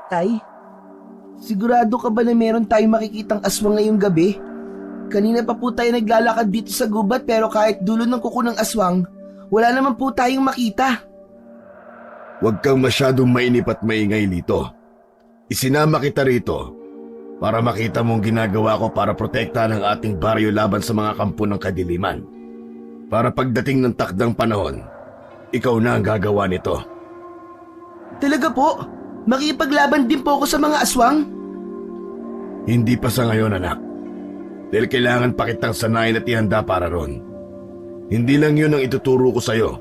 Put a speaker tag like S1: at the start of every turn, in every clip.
S1: Tay, sigurado ka ba na meron tayong makikitang aswang ngayong gabi? Kanina pa po tayo naglalakad dito sa gubat pero kahit dulo ng kuko ng aswang, wala naman po tayong makita.
S2: Huwag kang masyadong mainip at maingay, Lito. Isinama kita rito para makita mong ginagawa ko para protektahan ang ating baryo laban sa mga kampo ng kadiliman. Para pagdating ng takdang panahon, ikaw na ang gagawa nito.
S1: Talaga po? Makipaglaban din po ako sa mga aswang?
S2: Hindi pa sa ngayon, anak. Dahil kailangan pa kitang sanayin at ihanda para ron. Hindi lang yun ang ituturo ko sa'yo,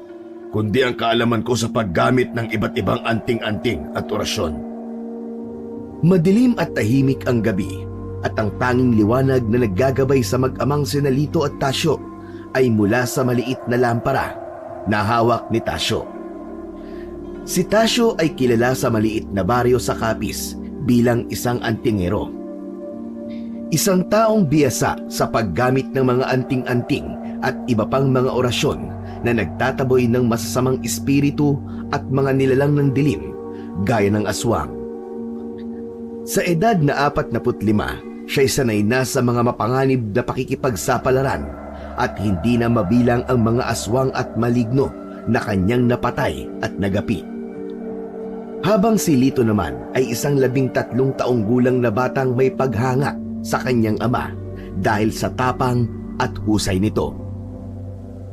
S2: kundi ang kaalaman ko sa paggamit ng iba't ibang anting-anting at orasyon.
S3: Madilim at tahimik ang gabi at ang tanging liwanag na naggagabay sa mag-amang sina Lito at Tasyo ay mula sa maliit na lampara na hawak ni Tasyo. Si Tasyo ay kilala sa maliit na baryo sa Capiz bilang isang antingero. Isang taong biyasa sa paggamit ng mga anting-anting at iba pang mga orasyon na nagtataboy ng masasamang espiritu at mga nilalang ng dilim gaya ng aswang. Sa edad na 45, siya'y sanay na sa mga mapanganib na pakikipagsapalaran at hindi na mabilang ang mga aswang at maligno na kanyang napatay at nagapi. Habang si Lito naman ay isang 13 taong gulang na batang may paghanga sa kanyang ama dahil sa tapang at husay nito.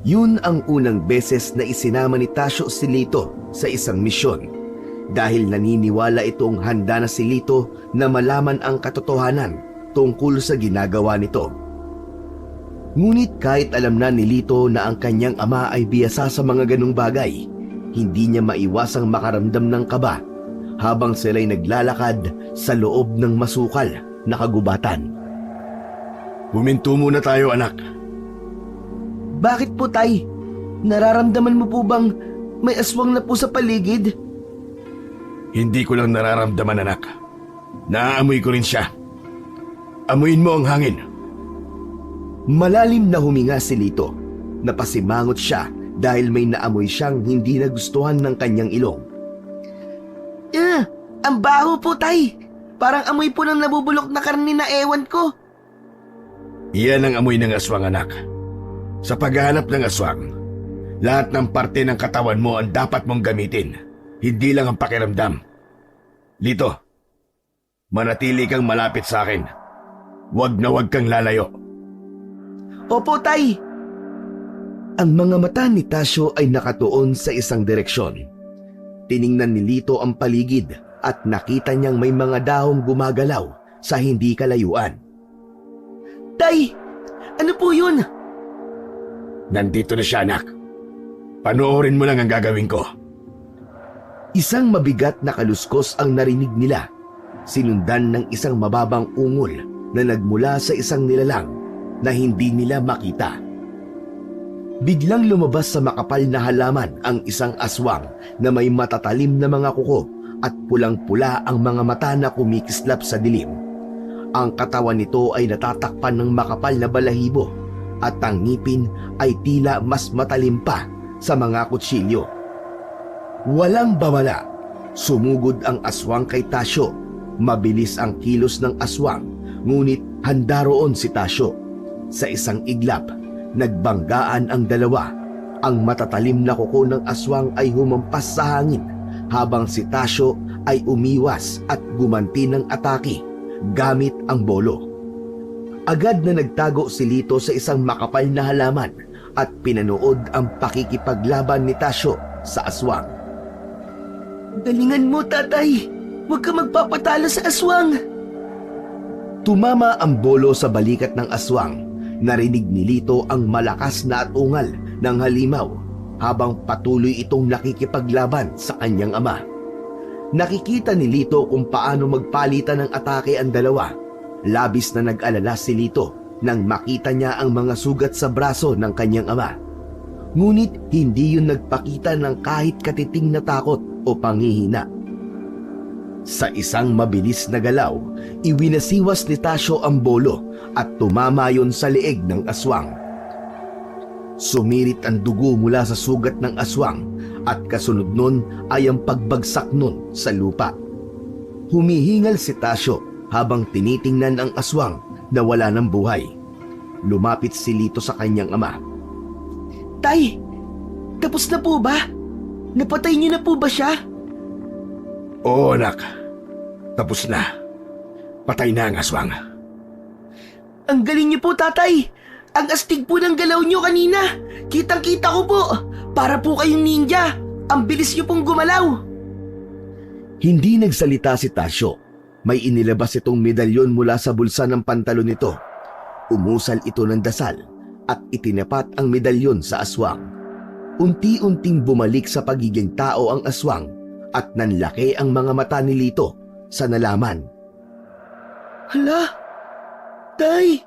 S3: Yun ang unang beses na isinama ni Tasyo si Lito sa isang misyon dahil naniniwala itong handa na si Lito na malaman ang katotohanan tungkol sa ginagawa nito. Ngunit kahit alam na ni Lito na ang kanyang ama ay biyasa sa mga ganong bagay, hindi niya maiwasang makaramdam ng kaba habang sila'y naglalakad sa loob ng masukal na kagubatan.
S2: Huminto muna tayo, anak.
S1: Bakit po, Tay? Nararamdaman mo po bang may aswang na po sa paligid?
S2: Hindi ko lang nararamdaman, anak. Naaamoy ko rin siya. Amuyin mo ang hangin.
S3: Malalim na huminga si Lito. Napasimangot siya dahil may naamoy siyang hindi nagustuhan ng kanyang ilong.
S1: Ang baho po, Tay. Parang amoy po ng nabubulok na karne na ewan ko.
S2: Iyan ang amoy ng aswang, anak. Sa paghahanap ng aswang, lahat ng parte ng katawan mo ang dapat mong gamitin. Hindi lang ang pakiramdam. Lito, manatili kang malapit sa akin. Huwag na huwag kang lalayo.
S1: Opo, Tay.
S3: Ang mga mata ni Tasyo ay nakatuon sa isang direksyon. Tiningnan ni Lito ang paligid at nakita niyang may mga dahong gumagalaw sa hindi kalayuan.
S1: Tay, ano po yun?
S2: Nandito na siya, anak. Panoorin mo lang ang gagawin ko.
S3: Isang mabigat na kaluskos ang narinig nila, sinundan ng isang mababang ungol na nagmula sa isang nilalang na hindi nila makita. Biglang lumabas sa makapal na halaman ang isang aswang na may matatalim na mga kuko at pulang-pula ang mga mata na kumikislap sa dilim. Ang katawan nito ay natatakpan ng makapal na balahibo at ang ngipin ay tila mas matalim pa sa mga kutsilyo. Walang bawala, sumugod ang aswang kay Tasyo. Mabilis ang kilos ng aswang, ngunit handa roon si Tasyo. Sa isang iglap, nagbanggaan ang dalawa. Ang matatalim na kuko ng aswang ay humampas sa hangin habang si Tasyo ay umiwas at gumanti ng atake gamit ang bolo. Agad na nagtago si Lito sa isang makapal na halaman at pinanood ang pakikipaglaban ni Tasyo sa aswang.
S1: Galingan mo, Tatay. Huwag ka magpapatalo sa aswang.
S3: Tumama ang bolo sa balikat ng aswang. Narinig ni Lito ang malakas na atungal ng halimaw habang patuloy itong nakikipaglaban sa kanyang ama. Nakikita ni Lito kung paano magpalitan ng atake ang dalawa. Labis na nag-alala si Lito nang makita niya ang mga sugat sa braso ng kanyang ama. Ngunit hindi yun nagpakita ng kahit katiting na takot o panghihina. Sa isang mabilis na galaw, iwinasiwas ni Tasyo ang bolo at tumama yon sa leeg ng aswang. Sumirit ang dugo mula sa sugat ng aswang at kasunod nun ay ang pagbagsak nun sa lupa. Humihingal si Tasyo habang tinitingnan ang aswang na wala ng buhay. Lumapit si Lito sa kanyang ama.
S1: Tay, tapos na po ba? Napatay niyo na po ba siya?
S2: Oo anak, tapos na. Patay na ang aswang.
S1: Ang galing niyo po, tatay. Ang astig po ng galaw niyo kanina. Kitang-kita ko po. Para po kayong ninja. Ang bilis niyo pong gumalaw.
S3: Hindi nagsalita si Tasyo. May inilabas itong medalyon mula sa bulsa ng pantalon nito. Umusal ito ng dasal at itinapat ang medalyon sa aswang. Unti-unting bumalik sa pagiging tao ang aswang at nanlaki ang mga mata ni Lito sa nalaman.
S1: Hala, tay,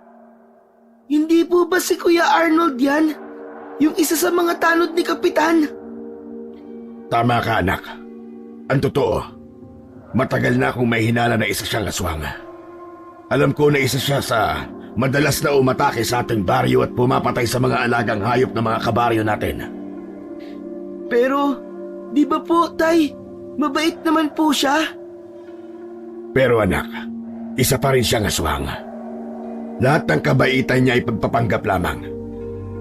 S1: hindi po ba si Kuya Arnold yan? Yung isa sa mga tanod ni Kapitan?
S2: Tama ka anak. Ang totoo, matagal na akong may hinala na isa siyang aswang. Alam ko na isa siya sa madalas na umatake sa ating baryo at pumapatay sa mga alagang hayop ng mga kabaryo natin.
S1: Pero, di ba po, tay, mabait naman po siya?
S2: Pero anak, isa pa rin siyang aswang. Lahat ng kabaitan niya ay pagpapanggap lamang.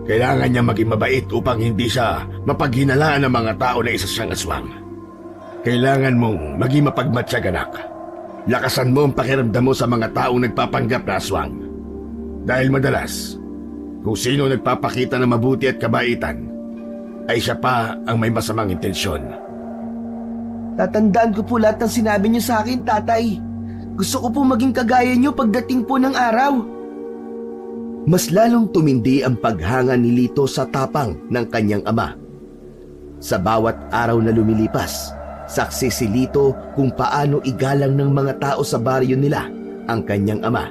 S2: Kailangan niya maging mabait upang hindi siya mapaghinalaan ng mga tao na isa siyang aswang. Kailangan mong maging mapagmatsyag anak. Lakasan mo ang pakiramdam mo sa mga taong nagpapanggap na aswang. Dahil madalas, kung sino nagpapakita ng mabuti at kabaitan, ay siya pa ang may masamang intensyon.
S1: Tatandaan ko po lahat ng sinabi niyo sa akin, tatay. Gusto ko po maging kagaya niyo pagdating po ng araw.
S3: Mas lalong tumindi ang paghanga ni Lito sa tapang ng kanyang ama. Sa bawat araw na lumilipas, saksi si Lito kung paano igalang ng mga tao sa baryo nila ang kanyang ama.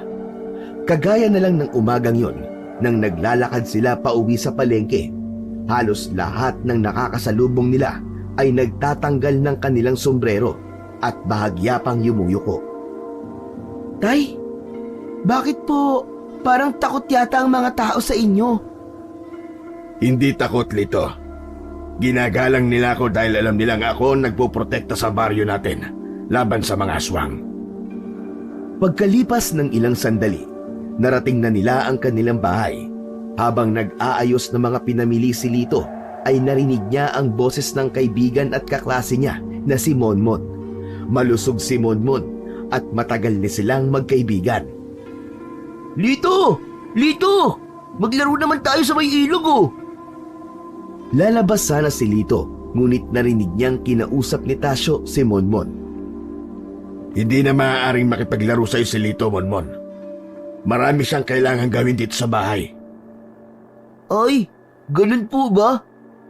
S3: Kagaya na lang ng umagang yon nang naglalakad sila pauwi sa palengke. Halos lahat ng nakakasalubong nila ay nagtatanggal ng kanilang sombrero at bahagya pang yumuyuko.
S1: Tay, bakit po parang takot yata ang mga tao sa inyo?
S2: Hindi takot, Lito. Ginagalang nila ako dahil alam nilang ako nagpoprotekta sa baryo natin laban sa mga aswang.
S3: Pagkalipas ng ilang sandali, narating na nila ang kanilang bahay. Habang nag-aayos ng mga pinamili si Lito, ay narinig niya ang boses ng kaibigan at kaklase niya na si Monmon. Malusog si Monmon at matagal na silang magkaibigan.
S1: Lito! Lito! Maglaro naman tayo sa may ilog oh!
S3: Lalabas sana si Lito, ngunit narinig niyang kinausap ni Tasyo si Monmon.
S2: Hindi na maaaring makipaglaro sa'yo si Lito, Monmon. Marami siyang kailangan gawin dito sa bahay.
S1: Ay, ganun po ba?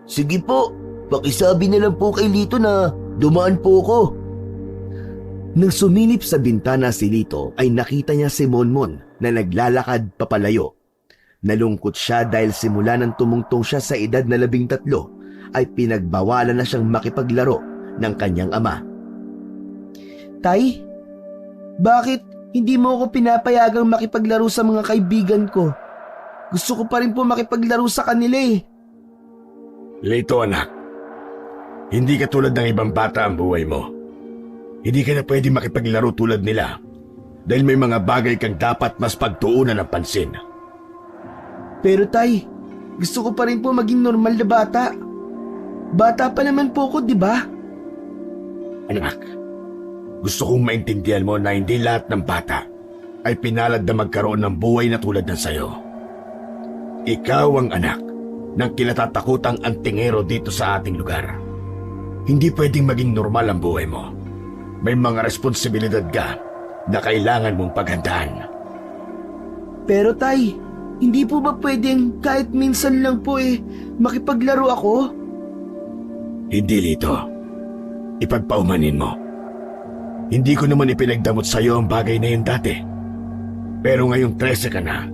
S1: Sige po, pakisabi na lang po kay Lito na dumaan po ko.
S3: Nang sumilip sa bintana si Lito ay nakita niya si Monmon na naglalakad papalayo. Nalungkot siya dahil simula nang tumungtong siya sa edad na 13 ay pinagbawalan na siyang makipaglaro ng kanyang ama.
S1: Tay, bakit hindi mo ako pinapayagang makipaglaro sa mga kaibigan ko? Gusto ko pa rin po makipaglaro sa kanila eh.
S2: Lito anak, hindi ka tulad ng ibang bata ang buhay mo. Hindi ka na pwede makipaglaro tulad nila dahil may mga bagay kang dapat mas pagtuunan ng pansin.
S1: Pero tay, gusto ko pa rin po maging normal na bata. Bata pa naman po ko, di ba?
S2: Anak, gusto kong maintindihan mo na hindi lahat ng bata ay pinalad na magkaroon ng buhay na tulad ng sayo. Ikaw ang anak ng kinatatakutang antingero dito sa ating lugar. Hindi pwedeng maging normal ang buhay mo. May mga responsibilidad ka na kailangan mong paghandaan.
S1: Pero tay, hindi po ba pwedeng kahit minsan lang po makipaglaro ako?
S2: Hindi, Lito. Ipagpaumanin mo. Hindi ko naman ipinagdamot sa iyo ang bagay na yun dati. Pero ngayong 13 ka na,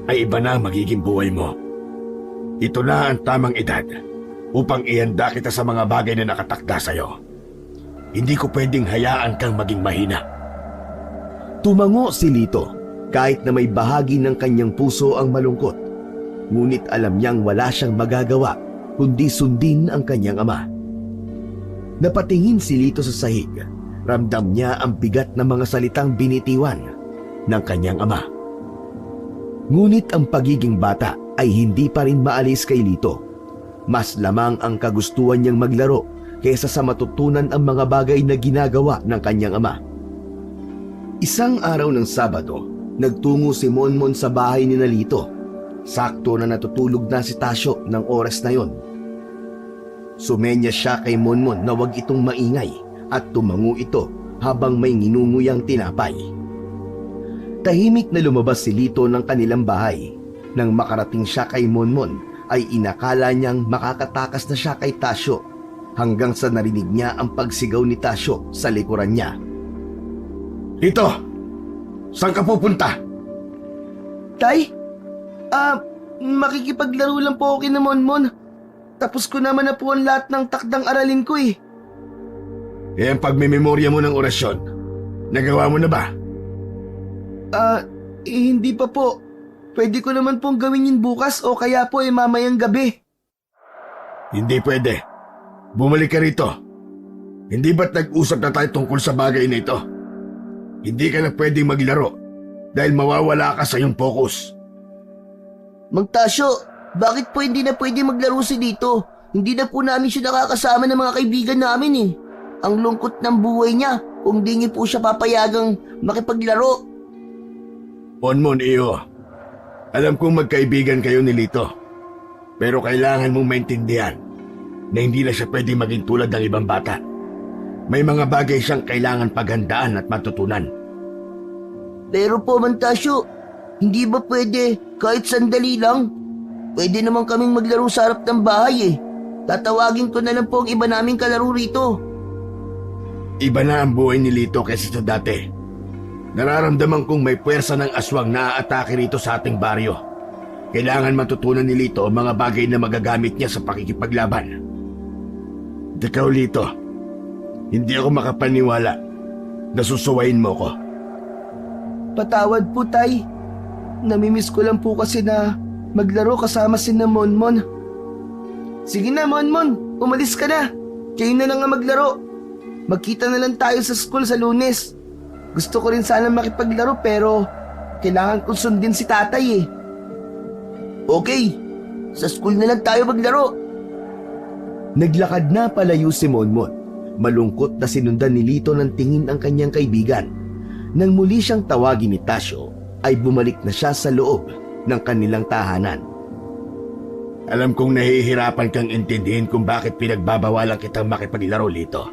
S2: ay iba na ang magiging buhay mo. Ito na ang tamang edad upang ihanda kita sa mga bagay na nakatakda sa iyo. Hindi ko pwedeng hayaan kang maging mahina.
S3: Tumango si Lito kahit na may bahagi ng kanyang puso ang malungkot. Ngunit alam niyang wala siyang magagawa kundi sundin ang kanyang ama. Napatingin si Lito sa sahig Ramdam niya ang bigat ng mga salitang binitiwan ng kanyang ama. Ngunit ang pagiging bata ay hindi pa rin maalis kay Lito. Mas lamang ang kagustuhan niyang maglaro kaysa sa matutunan ang mga bagay na ginagawa ng kanyang ama. Isang araw ng Sabado, nagtungo si Monmon sa bahay ni Lito. Sakto na natutulog na si Tasyo ng oras na yon. Sumenya siya kay Monmon na wag itong maingay at tumango ito habang may nginunguyang tinapay. Tahimik na lumabas si Lito ng kanilang bahay. Nang makarating siya kay Monmon ay inakala niyang makakatakas na siya kay Tasyo hanggang sa narinig niya ang pagsigaw ni Tasyo sa likuran niya.
S2: Lito! Saan ka pupunta?
S1: Tay? Makikipaglaro lang po ako kina Monmon. Tapos ko naman na po ang lahat ng takdang aralin ko eh.
S2: Eh ang pagmememorya mo ng orasyon, nagawa mo na ba?
S1: Hindi pa po. Pwede ko naman pong gawin yun bukas o kaya po mamayang gabi.
S2: Hindi pwede. Bumalik ka rito. Hindi ba't nag-usap na tayo tungkol sa bagay na ito? Hindi ka na pwedeng maglaro dahil mawawala ka sa iyong focus.
S1: Mang Tasyo, bakit po hindi na pwede maglaro si Lito? Hindi na po namin siya nakakasama ng mga kaibigan namin eh. Ang lungkot ng buhay niya kung di niyo po siya papayagang makipaglaro.
S2: Monmon, iyo. Alam kong magkaibigan kayo ni Lito. Pero kailangan mong maintindihan na hindi na siya pwede maging tulad ng ibang bata. May mga bagay siyang kailangan paghandaan at matutunan.
S1: Pero po, Mang Tasyo, hindi ba pwede kahit sandali lang? Pwede naman kaming maglaro sa harap ng bahay eh. Tatawagin ko na lang po ang iba naming kalaro rito.
S2: Iba na ang buhay ni Lito kaysa sa dati. Nararamdaman kong may puwersa ng aswang na aatake rito sa ating baryo. Kailangan matutunan ni Lito ang mga bagay na magagamit niya sa pakikipaglaban. Ikaw, Lito, hindi ako makapaniwala na susuwain mo ko.
S1: Patawad po, Tay. Namimiss ko lang po kasi na maglaro kasama si Monmon. Sige na, Monmon. Umalis ka na. Kayo na lang nga maglaro. Magkita na lang tayo sa school sa Lunes. Gusto ko rin sana makipaglaro pero kailangan kong sundin si tatay eh. Okay, sa school na lang tayo maglaro.
S3: Naglakad na palayo si Monmon. Malungkot na sinundan ni Lito ng tingin ang kanyang kaibigan. Nang muli siyang tawagin ni Tasyo, ay bumalik na siya sa loob ng kanilang tahanan.
S2: Alam kong nahihirapan kang intindihin kung bakit pinagbabawalan kitang makipaglaro, Lito.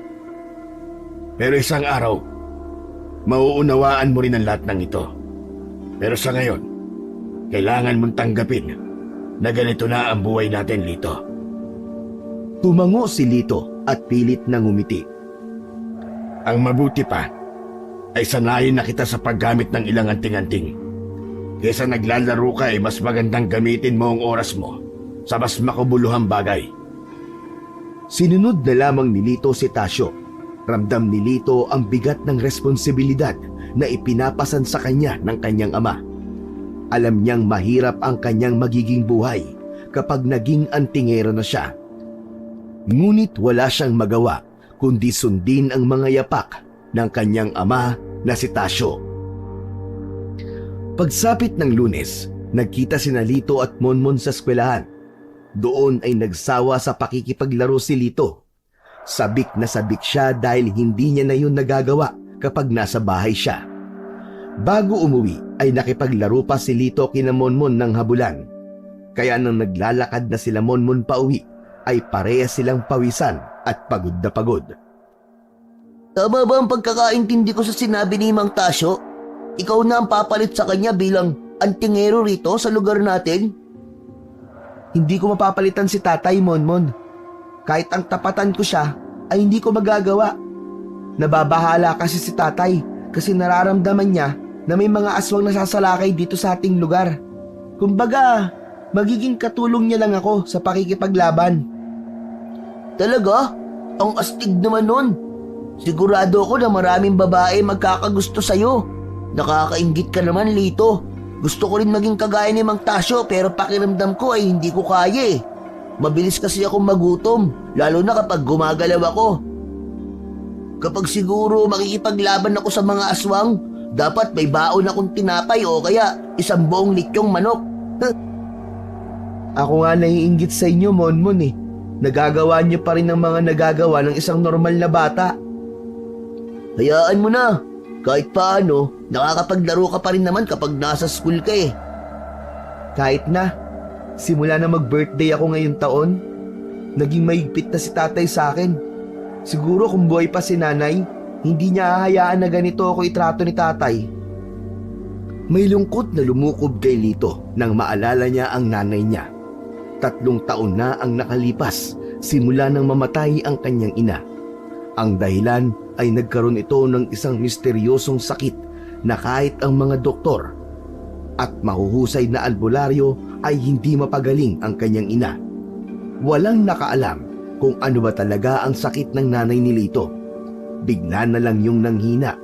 S2: Pero isang araw, mauunawaan mo rin ang lahat ng ito. Pero sa ngayon, kailangan mong tanggapin na ganito na ang buhay natin, Lito.
S3: Tumango si Lito at pilit na ngumiti.
S2: Ang mabuti pa ay sanayin na kita sa paggamit ng ilang anting-anting. Kesa naglalaro ka ay mas magandang gamitin mo ang oras mo sa mas makabuluhang bagay.
S3: Sinunod na lamang ni Lito si Tasyo. Ramdam ni Lito ang bigat ng responsibilidad na ipinapasan sa kanya ng kanyang ama. Alam niyang mahirap ang kanyang magiging buhay kapag naging antingero na siya. Ngunit wala siyang magawa kundi sundin ang mga yapak ng kanyang ama na si Tasyo. Pagsapit ng Lunes, nagkita sina Lito at Monmon sa eskwelahan. Doon ay nagsawa sa pakikipaglaro si Lito. Sabik na sabik siya dahil hindi niya na yun nagagawa kapag nasa bahay siya. Bago umuwi ay nakipaglaro pa si Lito kina Monmon ng habulan. Kaya nang naglalakad na sila Monmon pa uwi, ay parehas silang pawisan at pagod na pagod.
S1: Tama ba ang pagkakaintindi ko sa sinabi ni Mang Tasyo? Ikaw na ang papalit sa kanya bilang antingero rito sa lugar natin? Hindi ko mapapalitan si Tatay, Monmon. Kahit ang tapatan ko siya, ay hindi ko magagawa. Nababahala kasi si Tatay kasi nararamdaman niya na may mga aswang nasasalakay dito sa ating lugar. Kumbaga, magiging katulong niya lang ako sa pakikipaglaban. Talaga? Ang astig naman nun. Sigurado ako na maraming babae magkakagusto sa'yo. Nakakainggit ka naman, Lito. Gusto ko rin maging kagaya ni Mang Tasyo pero pakiramdam ko ay hindi ko kaya eh. Mabilis kasi akong magutom, lalo na kapag gumagalaw ako. Kapag siguro makikipaglaban ako sa mga aswang, dapat may baon akong tinapay o kaya isang buong lityong manok. Ako nga naiinggit sa inyo, Monmon eh. Nagagawa niyo pa rin ang mga nagagawa ng isang normal na bata. Hayaan mo na. Kahit paano, nakakapaglaro ka pa rin naman kapag nasa school ka eh. Kahit na, simula na mag-birthday ako ngayong taon, naging mahigpit na si tatay sa akin. Siguro kung buhay pa si nanay, hindi niya hahayaan na ganito ako itrato ni tatay. May lungkot na lumukob kay Lito nang maalala niya ang nanay niya. 3 taon na ang nakalipas simula nang mamatay ang kanyang ina. Ang dahilan ay nagkaroon ito ng isang misteryosong sakit na kahit ang mga doktor at mahuhusay na albularyo ay hindi mapagaling ang kanyang ina. Walang nakaalam kung ano ba talaga ang sakit ng nanay ni Lito. Bigla na lang yung nanghina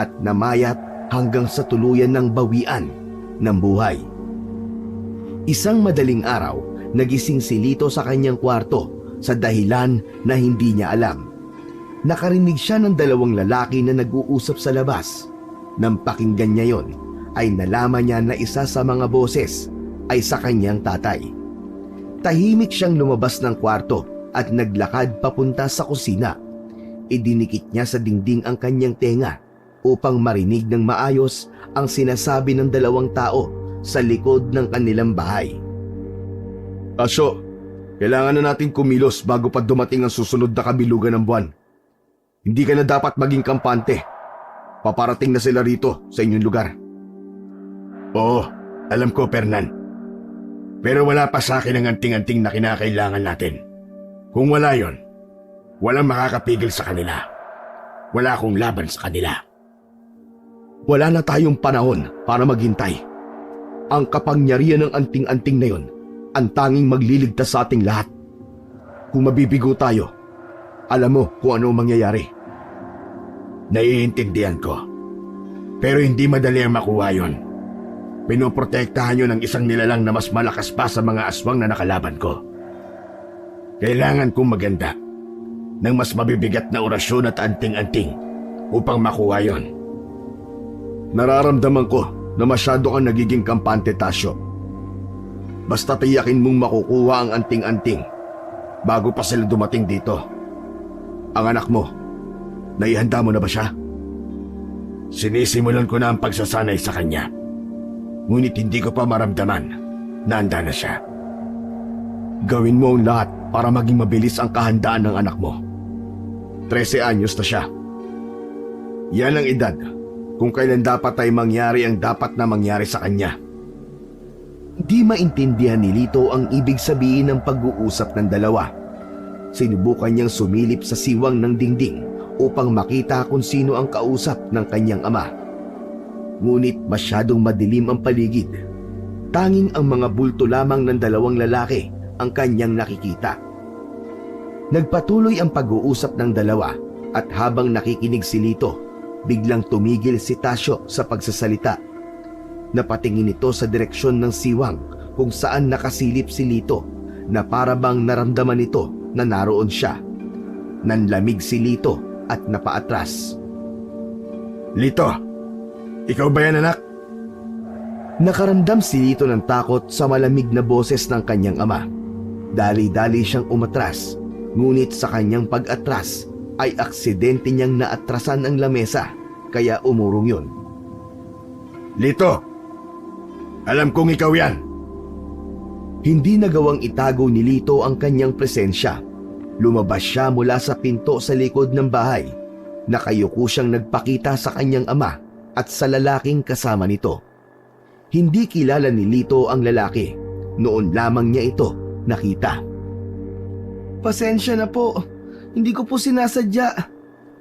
S1: at namayat hanggang sa tuluyan ng bawian ng buhay. Isang madaling araw, nagising si Lito sa kanyang kwarto sa dahilan na hindi niya alam. Nakarinig siya ng 2 lalaki na nag-uusap sa labas. Nang pakinggan niya yon, ay nalaman niya na isa sa mga boses ay sa kanyang tatay. Tahimik siyang lumabas ng kwarto at naglakad papunta sa kusina. Idinikit niya sa dingding ang kanyang tenga upang marinig ng maayos ang sinasabi ng 2 tao sa likod ng kanilang bahay.
S2: Tasyo, kailangan na natin kumilos bago pa dumating ang susunod na kabilugan ng buwan. Hindi ka na dapat maging kampante. Paparating na sila rito sa inyong lugar. Oo, alam ko, Fernan. Pero wala pa sa akin ang anting-anting na kinakailangan natin. Kung wala yon, walang makakapigil sa kanila. Wala akong laban sa kanila. Wala na tayong panahon para maghintay. Ang kapangyarihan ng anting-anting na yon ang tanging magliligtas sa ating lahat. Kung mabibigo tayo, alam mo kung ano mangyayari. Naiintindihan ko. Pero hindi madali ang makuha yon. Pinoprotektahan nyo ng isang nilalang na mas malakas pa sa mga aswang na nakalaban ko. Kailangan kong maganda ng mas mabibigat na orasyon at anting-anting upang makuha yon. Nararamdaman ko na masyado kang nagiging kampante, Tasyo. Basta tiyakin mong makukuha ang anting-anting bago pa sila dumating dito. Ang anak mo, naihanda mo na ba siya? Sinisimulan ko na ang pagsasanay sa kanya. Ngunit hindi ko pa maramdaman na handa na siya. Gawin mo ang lahat para maging mabilis ang kahandaan ng anak mo. 13 anyos na siya. Yan ang edad kung kailan dapat ay mangyari ang dapat na mangyari sa kanya.
S3: Di maintindihan ni Lito ang ibig sabihin ng pag-uusap ng dalawa. Sinubukan niyang sumilip sa siwang ng dingding upang makita kung sino ang kausap ng kanyang ama. Ngunit masyadong madilim ang paligid. Tanging ang mga bulto lamang ng 2 lalaki ang kanyang nakikita. Nagpatuloy ang pag-uusap ng dalawa at habang nakikinig si Lito, biglang tumigil si Tasyo sa pagsasalita. Napatingin ito sa direksyon ng siwang kung saan nakasilip si Lito na para bang naramdaman nito na naroon siya. Nanlamig si Lito at napaatras.
S2: Lito, ikaw ba yan, anak?
S3: Nakaramdam si Lito ng takot sa malamig na boses ng kanyang ama. Dali-dali siyang umatras, ngunit sa kanyang pag-atras ay aksidente niyang naatrasan ang lamesa, kaya umurong yun.
S2: Lito, alam kong ikaw yan.
S3: Hindi nagawang itago ni Lito ang kanyang presensya. Lumabas siya mula sa pinto sa likod ng bahay. Nakayuko siyang nagpakita sa kanyang ama at sa lalaking kasama nito. Hindi kilala ni Lito ang lalaki. Noon lamang niya ito nakita.
S1: Pasensya na po. Hindi ko po sinasadya.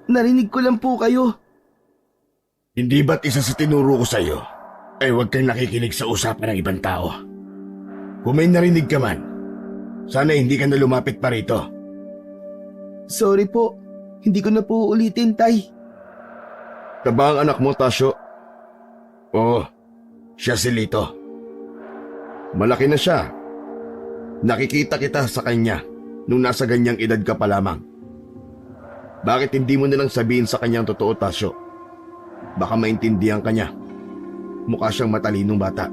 S1: Narinig ko lang po kayo.
S2: Hindi ba't isa sa tinuro ko sa'yo ay huwag kang nakikinig sa usapan ng ibang tao? Kung may narinig ka man, sana hindi ka na lumapit pa rito.
S1: Sorry po. Hindi ko na po ulitin, Tay.
S2: Ito ba ang anak mo, Tasyo? Oo, siya si Lito. Malaki na siya. Nakikita kita sa kanya nung nasa ganyang edad ka pa lamang. Bakit hindi mo nalang sabihin sa kanyang totoo, Tasyo? Baka maintindihan kanya. Mukha siyang matalinong bata.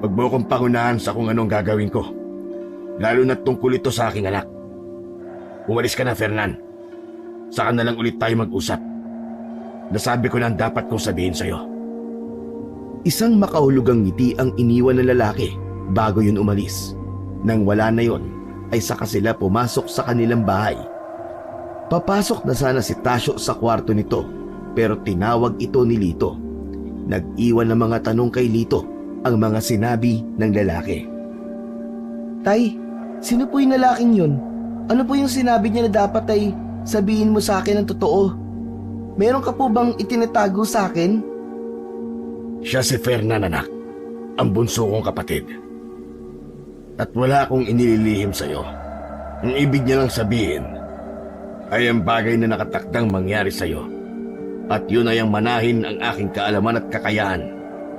S2: Huwag mo akong pangunahan sa kung anong gagawin ko. Lalo na tungkol ito sa aking anak. Umalis ka na, Fernan. Saka na lang ulit tayo mag-usap. Nasabi ko na ang dapat kong sabihin sa'yo.
S3: Isang makahulugang ngiti ang iniwan ng lalaki bago yun umalis. Nang wala na yon, ay saka sila pumasok sa kanilang bahay. Papasok na sana si Tasyo sa kwarto nito, pero tinawag ito ni Lito. Nag-iwan ng mga tanong kay Lito ang mga sinabi ng lalaki.
S1: Tay, sino po yung lalaking yun? Ano po yung sinabi niya na dapat ay sabihin mo sa akin ang totoo? Meron ka po bang itinatago sa akin?
S2: Siya si Fernan, anak. Ang bunso kong kapatid. At wala akong inililihim sa'yo. Ang ibig niya lang sabihin ay ang bagay na nakatakdang mangyari sa'yo. At yun ay ang manahin ang aking kaalaman at kakayahan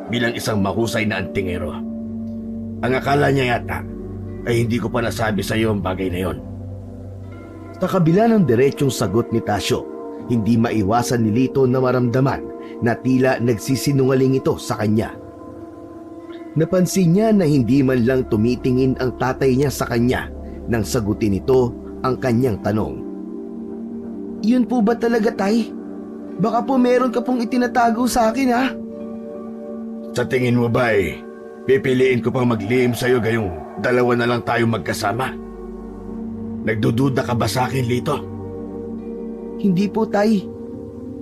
S2: bilang isang mahusay na antingero. Ang akala niya yata ay hindi ko pa nasabi sa'yo ang bagay na yon.
S3: Sa kabila ng diretsong sagot ni Tasyo, hindi maiwasan ni Lito na maramdaman na tila nagsisinungaling ito sa kanya. Napansin niya na hindi man lang tumitingin ang tatay niya sa kanya nang sagutin nito ang kanyang tanong.
S1: Yun po ba talaga, Tay? Baka po meron ka pong itinatago sa akin, ha?
S2: Sa tingin mo ba pipiliin ko pang maglihim sa'yo gayong dalawa na lang tayo magkasama? Nagdududa ka ba sa akin, Lito?
S1: Hindi po, Tay.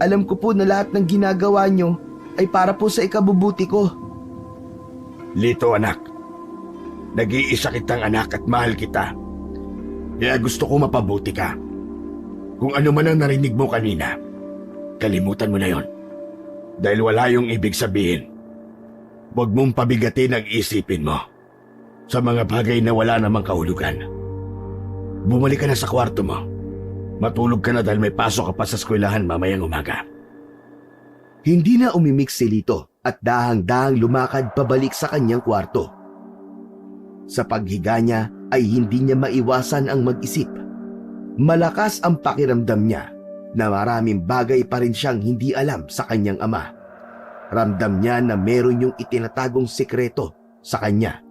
S1: Alam ko po na lahat ng ginagawa nyo ay para po sa ikabubuti ko.
S2: Lito, anak. Nag-iisa kitang anak at mahal kita. Kaya gusto ko mapabuti ka. Kung ano man ang narinig mo kanina, kalimutan mo na yon. Dahil wala yung ibig sabihin. Huwag mong pabigatin ang isipin mo sa mga bagay na wala namang kahulugan. Bumalik ka na sa kwarto mo. Matulog ka na dahil may pasok ka pa sa eskwelahan mamayang umaga.
S3: Hindi na umimik si Lito at dahang-dahang lumakad pabalik sa kanyang kwarto. Sa paghiga niya ay hindi niya maiwasan ang mag-isip. Malakas ang pakiramdam niya na maraming bagay pa rin siyang hindi alam sa kanyang ama. Ramdam niya na meron yung itinatagong sikreto sa kanya.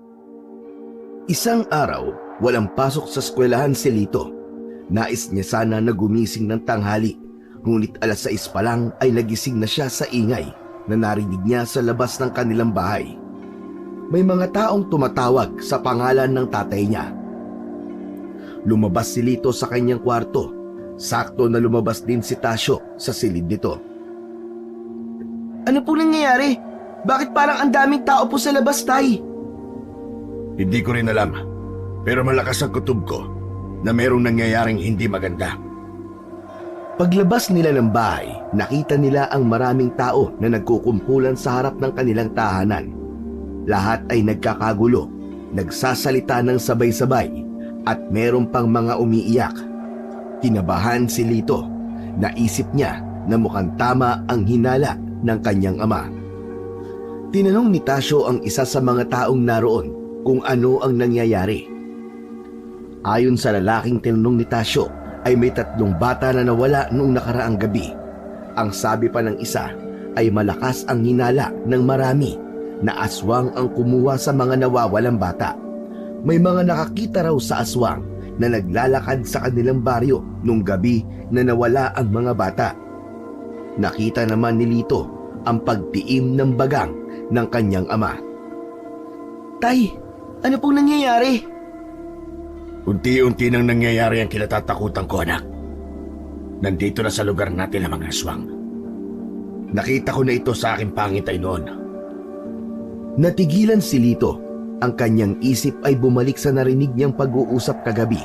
S3: Isang araw, walang pasok sa eskwelahan si Lito. Nais niya sana na gumising ng tanghali, ngunit 6:00 pa lang ay nagising na siya sa ingay na narinig niya sa labas ng kanilang bahay. May mga taong tumatawag sa pangalan ng tatay niya. Lumabas si Lito sa kanyang kwarto. Sakto na lumabas din si Tasyo sa silid nito.
S1: Ano po nangyayari? Bakit parang ang daming tao po sa labas, Tay?
S2: Hindi ko rin alam, pero malakas ang kutob ko na merong nangyayaring hindi maganda.
S3: Paglabas nila ng bahay, nakita nila ang maraming tao na nagkukumpulan sa harap ng kanilang tahanan. Lahat ay nagkakagulo, nagsasalita ng sabay-sabay, at meron pang mga umiiyak. Kinabahan si Lito. Naisip niya na mukhang tama ang hinala ng kanyang ama. Tinanong ni Tasyo ang isa sa mga taong naroon kung ano ang nangyayari. Ayon sa lalaking tinanong ni Tasyo, ay may 3 bata na nawala noong nakaraang gabi. Ang sabi pa ng isa ay malakas ang hinala ng marami na aswang ang kumuha sa mga nawawalang bata. May mga nakakita raw sa aswang na naglalakad sa kanilang baryo nung gabi na nawala ang mga bata. Nakita naman ni Lito ang pagtiim ng bagang ng kanyang ama.
S1: Tay, ano pong nangyayari?
S2: Unti-unti nang nangyayari ang kinatatakutan ko, anak. Nandito na sa lugar natin ang mga aswang. Nakita ko na ito sa aking pangitay noon.
S3: Natigilan si Lito. Ang kanyang isip ay bumalik sa narinig niyang pag-uusap kagabi.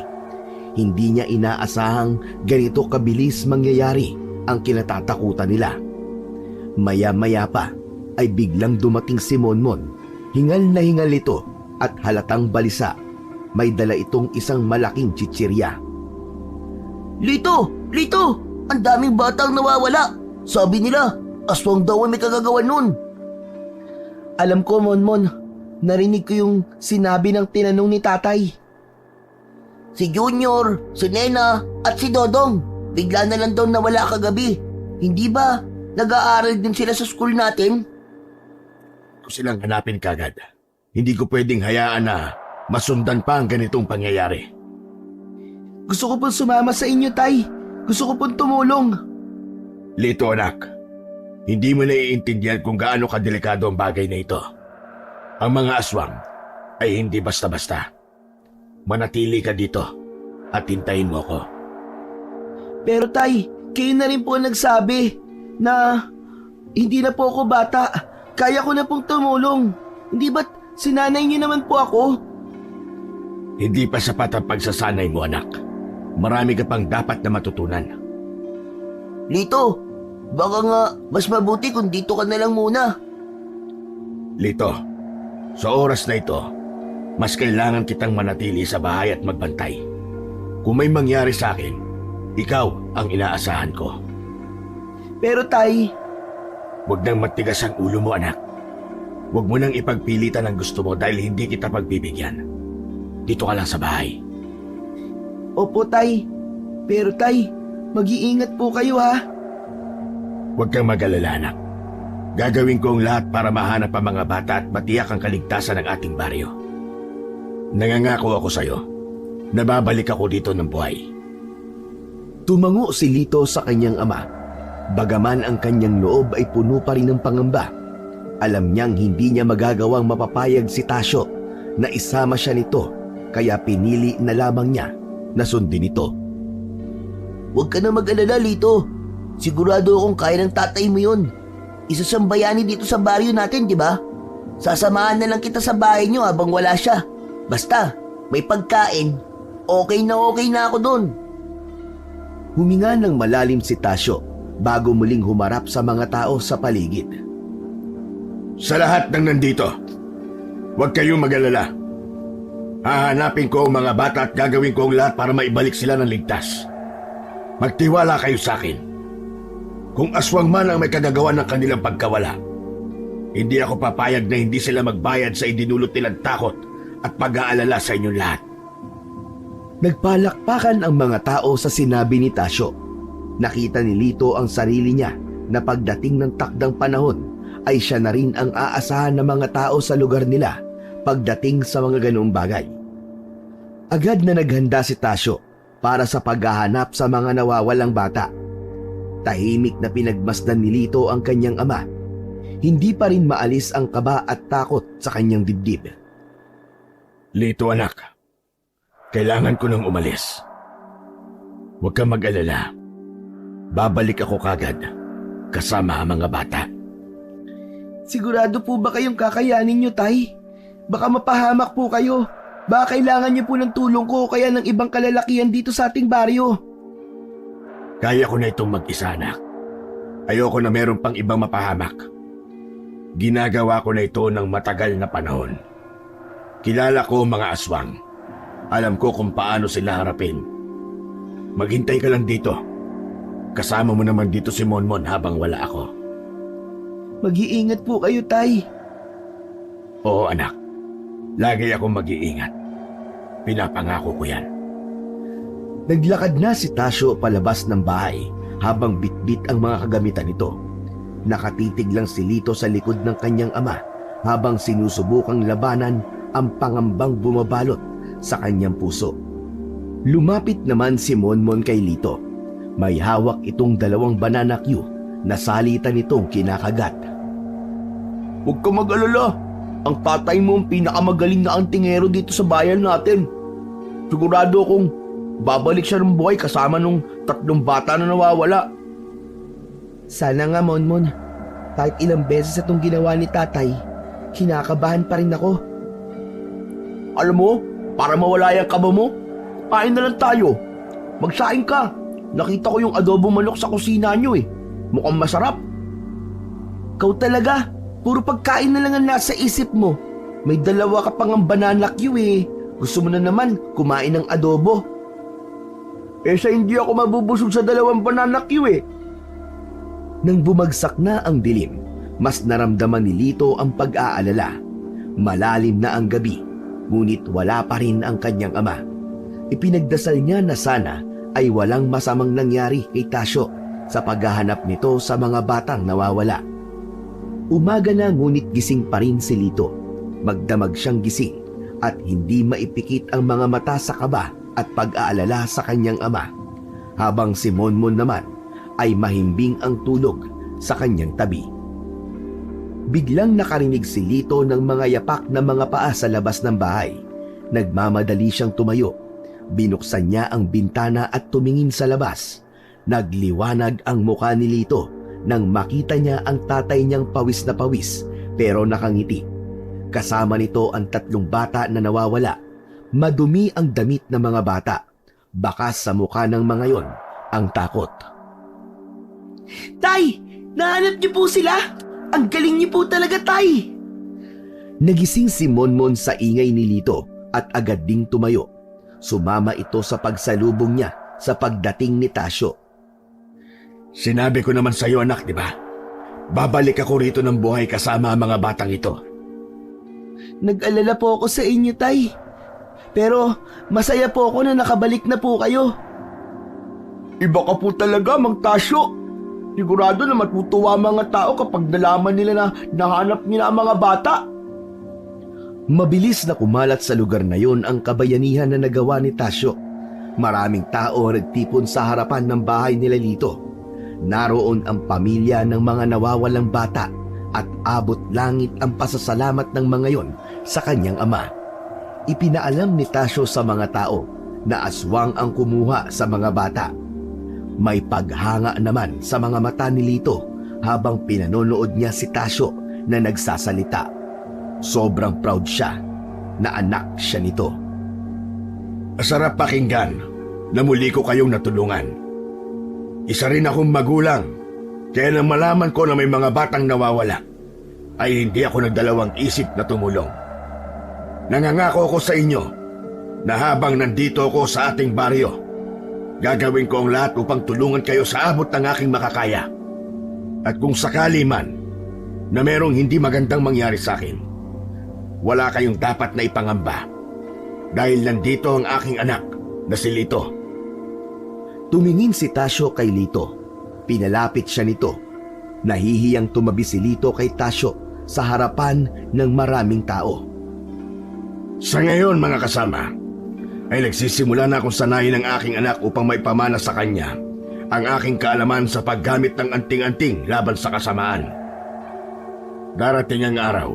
S3: Hindi niya inaasahang ganito kabilis mangyayari ang kinatatakutan nila. Maya-maya pa ay biglang dumating si Monmon. Hingal na hingal ito at halatang balisa. May dala itong isang malaking chichirya.
S1: Lito! Lito! Ang daming batang nawawala! Sabi nila, aswang daw ang may kagagawan nun. Alam ko, Monmon. Narinig ko yung sinabi ng tinanong ni tatay. Si Junior, si Nena, at si Dodong. bigla na lang daw nawala kagabi. Hindi ba nag-aaral din sila sa school natin?
S2: Kung silang hanapin kagad, hindi ko pwedeng hayaan na masundan pa ang ganitong pangyayari.
S1: Gusto ko pong sumama sa inyo, Tay. Gusto ko pong tumulong.
S2: Lito anak, hindi mo naiintindihan kung gaano kadelikado ang bagay na ito. Ang mga aswang ay hindi basta-basta. Manatili ka dito at hintayin mo ko.
S1: Pero Tay, kayo na rin po nagsabi na hindi na po ako bata. Kaya ko na pong tumulong. Hindi ba't sinanay niyo naman po ako?
S2: Hindi pa sapat ang pagsasanay mo anak. Marami ka pang dapat na matutunan.
S1: Lito, baka nga mas mabuti kung dito ka na lang muna.
S2: Lito, sa oras na ito, mas kailangan kitang manatili sa bahay at magbantay. Kung may mangyari sa akin, ikaw ang inaasahan ko.
S1: Pero Tay,
S2: Huwag nang matigas ang ulo mo anak. Huwag mo nang ipagpilitan ang gusto mo dahil hindi kita pagbibigyan. Dito ka lang sa bahay.
S1: opo Tay. Pero Tay, mag-iingat po kayo ha.
S2: Huwag kang mag-alala anak. Gagawin ko ang lahat para mahanap ang mga bata at matiyak ang kaligtasan ng ating baryo. Nangangako ako sa'yo na babalik ako dito ng buhay.
S3: Tumango si Lito sa kanyang ama. Bagaman ang kanyang loob ay puno pa rin ng pangamba, alam niyang hindi niya magagawang mapapayag si Tasyo na isama siya nito, kaya pinili na lamang niya na sundin ito.
S1: Huwag ka na mag-alala, Lito. Sigurado akong kaya ng tatay mo yun. Isa siyang bayani dito sa baryo natin, di ba? Sasamahan na lang kita sa bahay niyo habang wala siya. Basta, may pagkain, okay na ako doon.
S3: Huminga ng malalim si Tasyo bago muling humarap sa mga tao sa paligid.
S2: Sa lahat ng nandito, huwag kayong mag-alala. Hahanapin ko ang mga bata at gagawin ko ang lahat para maibalik sila ng ligtas. Magtiwala kayo sa akin. Kung aswang man ang may kagagawa ng kanilang pagkawala, hindi ako papayag na hindi sila magbayad sa idinulot nilang takot at pag-aalala sa inyong lahat.
S3: Nagpalakpakan ang mga tao sa sinabi ni Tasyo. Nakita ni Lito ang sarili niya na pagdating ng takdang panahon ay siya na rin ang aasahan ng mga tao sa lugar nila pagdating sa mga ganoong bagay. Agad na naghanda si Tasyo para sa paghahanap sa mga nawawalang bata. Tahimik na pinagmasdan ni Lito ang kanyang ama. Hindi pa rin maalis ang kaba at takot sa kanyang dibdib.
S2: Lito anak, kailangan ko nang umalis. Huwag kang mag-alala. Babalik ako kagad kasama ang mga bata.
S1: Sigurado po ba kayong kakayanin niyo, Tay? Baka mapahamak po kayo. Baka kailangan niyo po ng tulong ko o kaya ng ibang kalalakihan dito sa ating baryo.
S2: Kaya ko na itong mag-isa anak. Ayoko na meron pang ibang mapahamak. Ginagawa ko na ito ng matagal na panahon. Kilala ko ang mga aswang. Alam ko kung paano sila harapin. Maghintay ka lang dito. Kasama mo naman dito si Monmon habang wala ako.
S1: Mag-iingat po kayo, Tay.
S2: Oo anak, lagi akong mag-iingat. Pinapangako ko yan.
S3: Naglakad na si Tasyo palabas ng bahay habang bitbit ang mga kagamitan nito. Nakatitig lang si Lito sa likod ng kanyang ama habang sinusubukang labanan ang pangambang bumabalot sa kanyang puso. Lumapit naman si Monmon kay Lito. May hawak itong 2 banana Q na salitan nitong kinakagat.
S1: Huwag ka mag-alala. Ang tatay mo ang pinakamagaling na antingero dito sa bayan natin. Sigurado kong babalik siya ng buhay kasama nung 3 bata na nawawala. Sana nga, Monmon. Kahit ilang beses itong ginawa ni tatay, kinakabahan pa rin ako. Alam mo, para mawala yung kaba mo, kain na lang tayo. Magsaing ka. Nakita ko yung adobo manok sa kusina nyo eh. Mukhang masarap. Kau talaga, puro pagkain na lang ang nasa isip mo. May 2 ka pang ang banana Q eh. Gusto mo na naman kumain ng adobo. Sa hindi ako mabubusog sa 2 banana Q eh.
S3: Nang bumagsak na ang dilim, mas naramdaman ni Lito ang pag-aalala. Malalim na ang gabi, ngunit wala pa rin ang kanyang ama. Ipinagdasal niya na sana ay walang masamang nangyari kay Tasyo sa paghahanap nito sa mga batang nawawala. Umaga na ngunit gising pa rin si Lito. Magdamag siyang gising at hindi maipikit ang mga mata sa kaba at pag-aalala sa kanyang ama, habang si Monmon naman ay mahimbing ang tulog sa kanyang tabi. Biglang nakarinig si Lito ng mga yapak na mga paa sa labas ng bahay. Nagmamadali siyang tumayo. Binuksan niya ang bintana at tumingin sa labas. Nagliwanag ang mukha ni Lito nang makita niya ang tatay niyang pawis na pawis pero nakangiti. Kasama nito ang 3 bata na nawawala. Madumi ang damit ng mga bata. Bakas sa mukha ng mga yon ang takot.
S1: Tay! Nahanap niyo po sila! Ang galing niyo po talaga, Tay!
S3: Nagising si Monmon sa ingay ni Lito at agad ding tumayo. Sumama ito sa pagsalubong niya sa pagdating ni Tasyo.
S2: Sinabi ko naman sa iyo, anak, di ba? Babalik ako rito ng buhay kasama ang mga batang ito.
S1: Nag-alala po ako sa inyo, Tay. Pero masaya po ako na nakabalik na po kayo. Iba ka po talaga, Mang Tasyo. Sigurado na matutuwa mga tao kapag nalaman nila na nahanap nila ang mga bata.
S3: Mabilis na kumalat sa lugar na yon ang kabayanihan na nagawa ni Tasyo. Maraming tao ang nagtipon sa harapan ng bahay nila Lito. Naroon ang pamilya ng mga nawawalang bata at abot langit ang pasasalamat ng mga yon sa kanyang ama. Ipinaalam ni Tasyo sa mga tao na aswang ang kumuha sa mga bata. May paghanga naman sa mga mata ni Lito habang pinanonood niya si Tasyo na nagsasalita. Sobrang proud siya na anak siya nito.
S2: Masarap pakinggan na muli ko kayong natulungan. Isa rin akong magulang, kaya nang malaman ko na may mga batang nawawala, ay hindi ako nagdalawang isip na tumulong. Nangangako ko sa inyo na habang nandito ako sa ating baryo, gagawin ko ang lahat upang tulungan kayo sa abot ng aking makakaya. At kung sakali man na merong hindi magandang mangyari sa akin, wala kayong dapat na ipangamba dahil nandito ang aking anak na si Lito.
S3: Tumingin si Tasyo kay Lito. Pinalapit siya nito. Nahihiyang tumabi si Lito kay Tasyo sa harapan ng maraming tao.
S2: Sa ngayon, mga kasama, ay nagsisimula na akong sanayin ang aking anak upang maipamana sa kanya ang aking kaalaman sa paggamit ng anting-anting laban sa kasamaan. Darating ang araw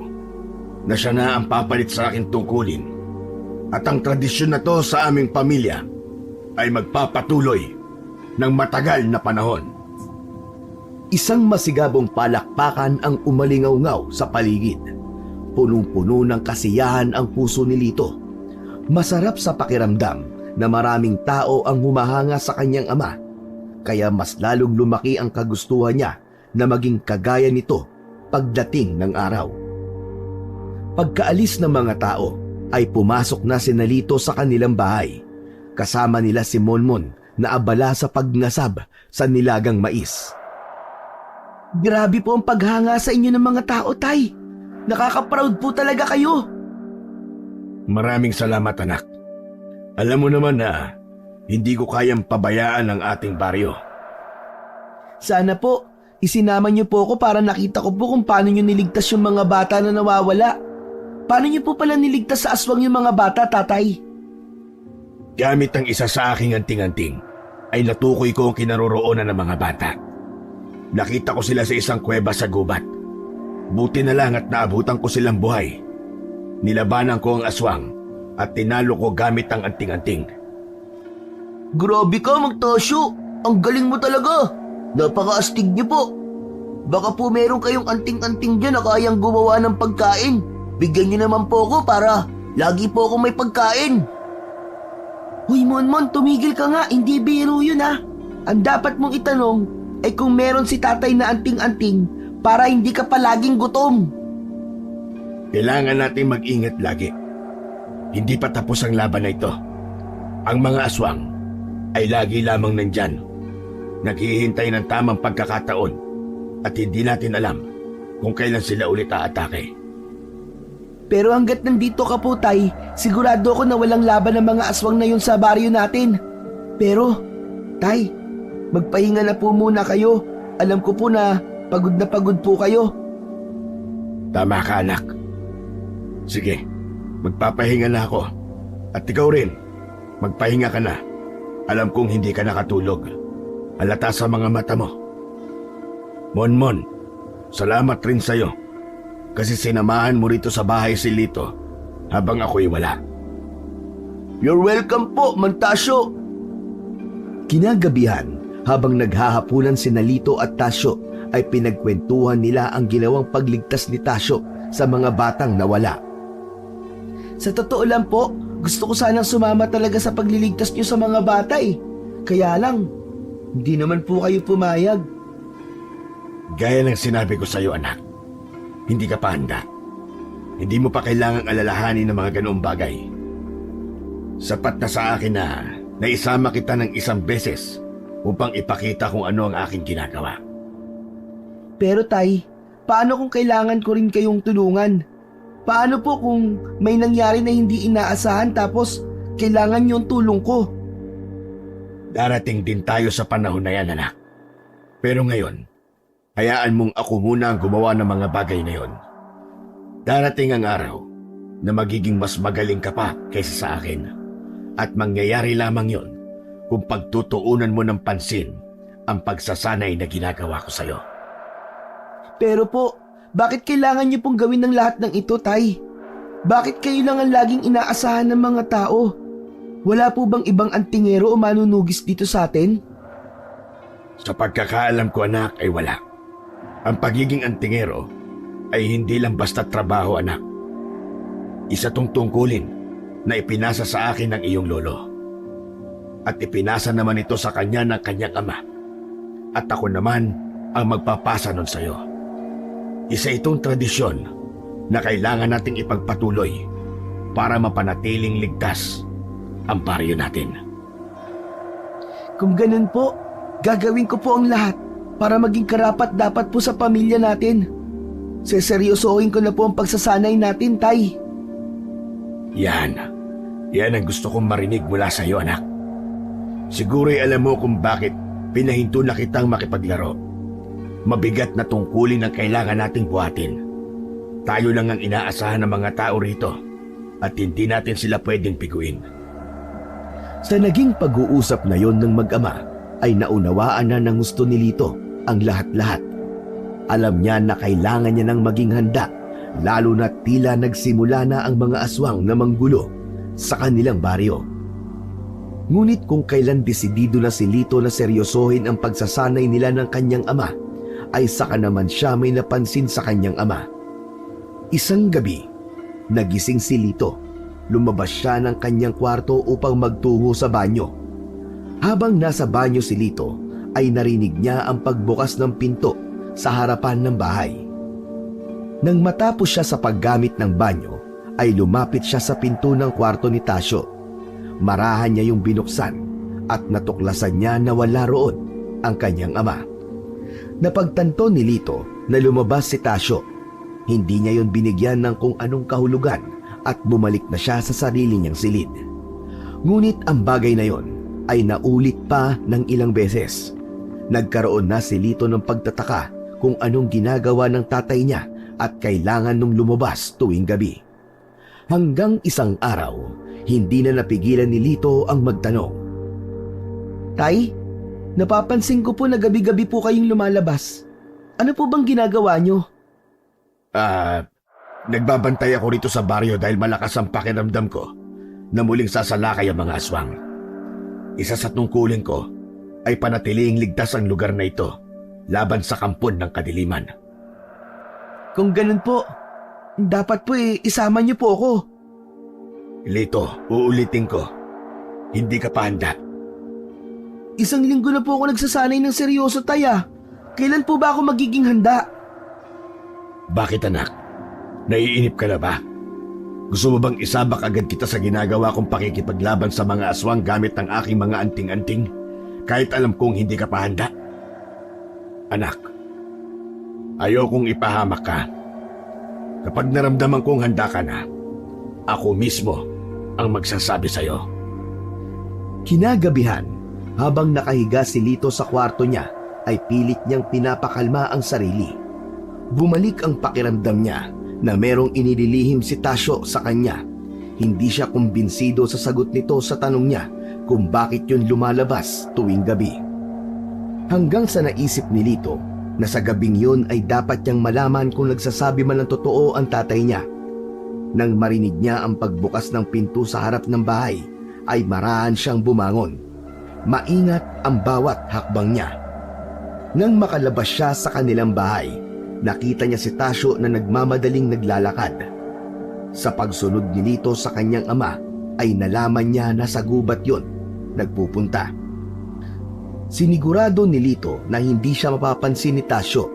S2: na siya na ang papalit sa aking tungkulin at ang tradisyon na to sa aming pamilya ay magpapatuloy ng matagal na panahon.
S3: Isang masigabong palakpakan ang umalingaw-ngaw sa paligid. Punong-puno ng kasiyahan ang puso ni Lito. Masarap sa pakiramdam na maraming tao ang humahanga sa kanyang ama, kaya mas lalong lumaki ang kagustuhan niya na maging kagaya nito pagdating ng araw. Pagkaalis ng mga tao ay pumasok na si Lito sa kanilang bahay. Kasama nila si Monmon na abala sa pagnasab sa nilagang mais.
S1: Grabe po ang paghanga sa inyo ng mga tao, Tay. Nakaka-proud po talaga kayo.
S2: Maraming salamat, anak. Alam mo naman na hindi ko kayang pabayaan ang ating baryo.
S1: Sana po, isinama niyo po ako para nakita ko po kung paano niyo niligtas yung mga bata na nawawala. Paano niyo po pala niligtas sa aswang yung mga bata, Tatay?
S2: Gamit ang isa sa aking anting-anting, ay natukoy ko ang kinaroroonan ng mga bata. Nakita ko sila sa isang kuweba sa gubat. Buti na lang at naabutan ko silang buhay. Nilabanan ko ang aswang at tinalo ko gamit ang anting-anting.
S1: Grabe ka, Mang Tasyo. Ang galing mo talaga. Napaka-astig niyo po. Baka po meron kayong anting-anting dyan na kayang gumawa ng pagkain. Bigyan niyo naman po ako para lagi po ako may pagkain. Huy, Monmon, tumigil ka nga. Hindi biro yun, ha. Ang dapat mong itanong ay kung meron si tatay na anting-anting para hindi ka palaging gutom.
S2: Kailangan natin mag-ingat lagi. Hindi pa tapos ang laban na ito. Ang mga aswang ay lagi lamang nandyan. Naghihintay ng tamang pagkakataon at hindi natin alam kung kailan sila ulit aatake.
S1: Pero hanggat nandito ka po, Tay, sigurado ako na walang laban ng mga aswang na yun sa baryo natin. Pero Tay, magpahinga na po muna kayo. Alam ko po na pagod po kayo.
S2: Tama ka, anak. Sige, magpapahinga na ako. At ikaw rin, magpahinga ka na. Alam kong hindi ka nakatulog. Halata sa mga mata mo. Monmon, salamat rin sa'yo. Kasi sinamahan mo rito sa bahay si Lito habang ako'y wala.
S1: You're welcome po, Mantasyo.
S3: Kinagabihan, habang naghahapunan si Lito at Tasyo, ay pinagkwentuhan nila ang ginawang pagligtas ni Tasyo sa mga batang nawala.
S1: Sa totoo lang po, gusto ko sanang sumama talaga sa pagliligtas niyo sa mga bata eh. Kaya lang, hindi naman po kayo pumayag.
S2: Gaya ng sinabi ko sa'yo, anak, hindi ka pa handa. Hindi mo pa kailangang alalahanin ng mga ganoong bagay. Sapat na sa akin na naisama kita ng isang beses upang ipakita kung ano ang aking ginagawa.
S1: Pero tay, paano kung kailangan ko rin kayong tulungan? Paano po kung may nangyari na hindi inaasahan tapos kailangan yung tulong ko?
S2: Darating din tayo sa panahon na yan, anak. Pero ngayon, hayaan mong ako muna ang gumawa ng mga bagay na yon. Darating ang araw na magiging mas magaling ka pa kaysa sa akin. At mangyayari lamang yon kung pagtutuunan mo ng pansin ang pagsasanay na ginagawa ko sa'yo.
S1: Pero po, bakit kailangan niyo pong gawin ng lahat ng ito, tay? Bakit kayo lang ang laging inaasahan ng mga tao? Wala po bang ibang antingero o manunugis dito sa atin?
S2: Sa pagkakaalam ko, anak, ay wala. Ang pagiging antingero ay hindi lang basta trabaho, anak. Isa tong tungkulin na ipinasa sa akin ng iyong lolo. At ipinasa naman ito sa kanya ng kanyang ama. At ako naman ang magpapasa nun sa'yo. Isa itong tradisyon na kailangan nating ipagpatuloy para mapanatiling ligtas ang baryo natin.
S1: Kung ganun po, gagawin ko po ang lahat para maging karapat-dapat po sa pamilya natin. Seseryosohin ko na po ang pagsasanay natin, tay.
S2: Yan ang gusto kong marinig mula sa iyo, anak. Siguro'y alam mo kung bakit pinahinto na kitang makipaglaro. Mabigat na tungkulin ang kailangan nating buhatin. Tayo lang ang inaasahan ng mga tao rito at hindi natin sila pwedeng piguin.
S3: Sa naging pag-uusap na yon ng mag-ama, ay naunawaan na ng gusto ni Lito ang lahat-lahat. Alam niya na kailangan niya nang maging handa, lalo na tila nagsimula na ang mga aswang na manggulo sa kanilang baryo. Ngunit kung kailan desidido na si Lito na seryosohin ang pagsasanay nila ng kanyang ama, ay saka naman siya may napansin sa kanyang ama. Isang gabi, nagising si Lito. Lumabas siya ng kanyang kwarto upang magtungo sa banyo. Habang nasa banyo si Lito, ay narinig niya ang pagbukas ng pinto sa harapan ng bahay. Nang matapos siya sa paggamit ng banyo, ay lumapit siya sa pinto ng kwarto ni Tasyo. Marahan niya yung binuksan at natuklasan niya na wala roon ang kanyang ama. Napagtanto ni Lito na lumabas si Tasyo. Hindi niya yon binigyan ng kung anong kahulugan at bumalik na siya sa sarili niyang silid. Ngunit ang bagay na yon ay naulit pa ng ilang beses. Nagkaroon na si Lito ng pagtataka kung anong ginagawa ng tatay niya at kailangan nung lumabas tuwing gabi. Hanggang isang araw, hindi na napigilan ni Lito ang magtanong.
S1: Tay, napapansin ko po na gabi-gabi po kayong lumalabas. Ano po bang ginagawa niyo?
S2: Nagbabantay ako rito sa baryo dahil malakas ang pakiramdam ko na muling sasalakay ang mga aswang. Isa sa tungkulin ko ay panatiling ligtas ang lugar na ito laban sa kampon ng kadiliman.
S1: Kung ganun po, dapat po isama niyo po ako.
S2: Lito, uulitin ko, hindi ka pa handa.
S1: Isang linggo na po ako nagsasanay ng seryoso, tay. Kailan po ba ako magiging handa?
S2: Bakit, anak? Naiinip ka na ba? Gusto mo bang isabak agad kita sa ginagawa kong pakikipaglaban sa mga aswang gamit ang aking mga anting-anting? Kahit alam kong hindi ka pa handa? Anak, ayokong ipahamak ka. Kapag naramdaman kong handa ka na, ako mismo ang magsasabi sa'yo.
S3: Kinagabihan, Habang nakahiga si Lito sa kwarto niya, ay pilit niyang pinapakalma ang sarili. Bumalik ang pakiramdam niya na merong inililihim si Tasyo sa kanya. Hindi siya kumbinsido sa sagot nito sa tanong niya kung bakit yun lumalabas tuwing gabi. Hanggang sa naisip ni Lito na sa gabing yun ay dapat niyang malaman kung nagsasabi man ng totoo ang tatay niya. Nang marinig niya ang pagbukas ng pinto sa harap ng bahay, ay marahan siyang bumangon. Maingat ang bawat hakbang niya. Nang makalabas siya sa kanilang bahay, nakita niya si Tasyo na nagmamadaling naglalakad. Sa pagsunod ni Lito sa kanyang ama, ay nalaman niya na sa gubat yon nagpupunta. Sinigurado ni Lito na hindi siya mapapansin ni Tasyo.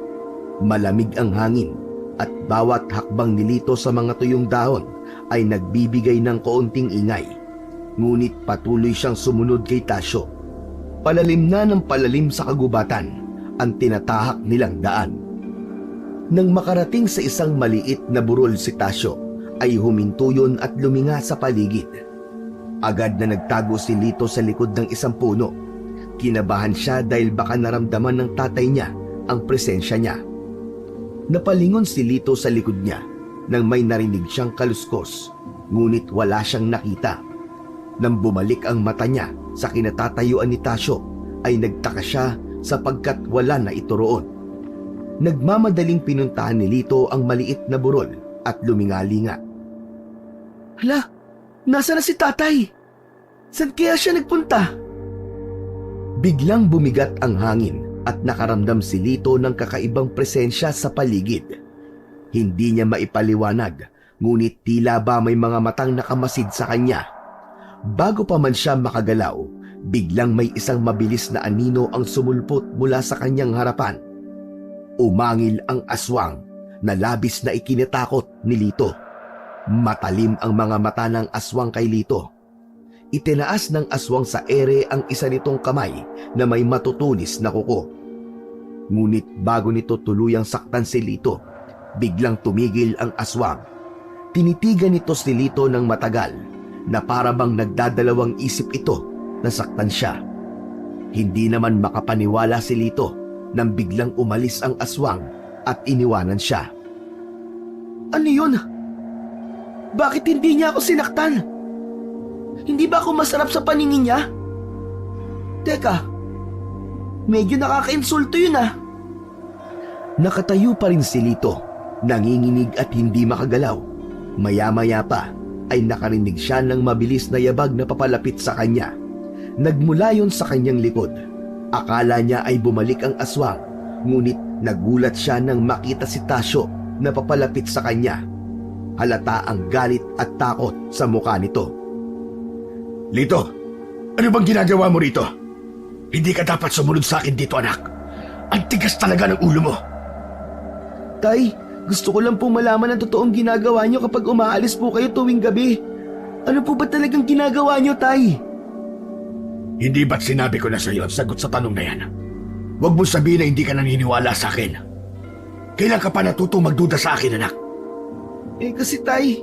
S3: Malamig ang hangin at bawat hakbang ni Lito sa mga tuyong dahon ay nagbibigay ng kaunting ingay. Ngunit patuloy siyang sumunod kay Tasyo. Palalim na ng palalim sa kagubatan ang tinatahak nilang daan. Nang makarating sa isang maliit na burol si Tasyo, ay huminto yun at luminga sa paligid. Agad na nagtago si Lito sa likod ng isang puno. Kinabahan siya dahil baka naramdaman ng tatay niya ang presensya niya. Napalingon si Lito sa likod niya nang may narinig siyang kaluskos, ngunit wala siyang nakita. Nang bumalik ang mata niya sa kinatatayuan ni Tasyo, ay nagtaka siya sapagkat wala na ito roon. Nagmamadaling pinuntahan ni Lito ang maliit na burol at lumingalinga.
S1: Hala, nasa na si tatay? Saan kaya siya nagpunta?
S3: Biglang bumigat ang hangin at nakaramdam si Lito ng kakaibang presensya sa paligid. Hindi niya maipaliwanag, ngunit tila ba may mga matang nakamasid sa kanya. Bago pa man siya makagalaw, biglang may isang mabilis na anino ang sumulpot mula sa kanyang harapan. Umangil ang aswang na labis na ikinatakot ni Lito. Matalim ang mga mata ng aswang kay Lito. Itinaas ng aswang sa ere ang isa nitong kamay na may matutulis na kuko. Ngunit bago nito tuluyang saktan si Lito, biglang tumigil ang aswang. Tinitigan nito si Lito ng matagal na para bang nagdadalawang isip ito na saktan siya. Hindi naman makapaniwala si Lito nang biglang umalis ang aswang at iniwanan siya.
S1: Ano yun? Bakit hindi niya ako sinaktan? Hindi ba ako masarap sa paningin niya? Teka, medyo nakaka-insulto yun ah.
S3: Nakatayo pa rin si Lito, nanginginig at hindi makagalaw. Maya-maya pa ay nakarinig siya ng mabilis na yabag na papalapit sa kanya. Nagmula yon sa kanyang likod. Akala niya ay bumalik ang aswang, ngunit nagulat siya nang makita si Tasyo na papalapit sa kanya. Halata ang galit at takot sa mukha nito.
S2: Lito, ano bang ginagawa mo rito? Hindi ka dapat sumunod sa akin dito, anak. Ang tigas talaga ng ulo mo.
S1: Tay, gusto ko lang pong malaman ang totoong ginagawa niyo kapag umaalis po kayo tuwing gabi. Ano po ba talagang ginagawa niyo, Tay?
S2: Hindi ba't sinabi ko na sa iyo ang sagot sa tanong na yan? Huwag mong sabihin na hindi ka naniniwala sa akin. Kailan ka pa natutong magduda sa akin, anak?
S1: Kasi Tay,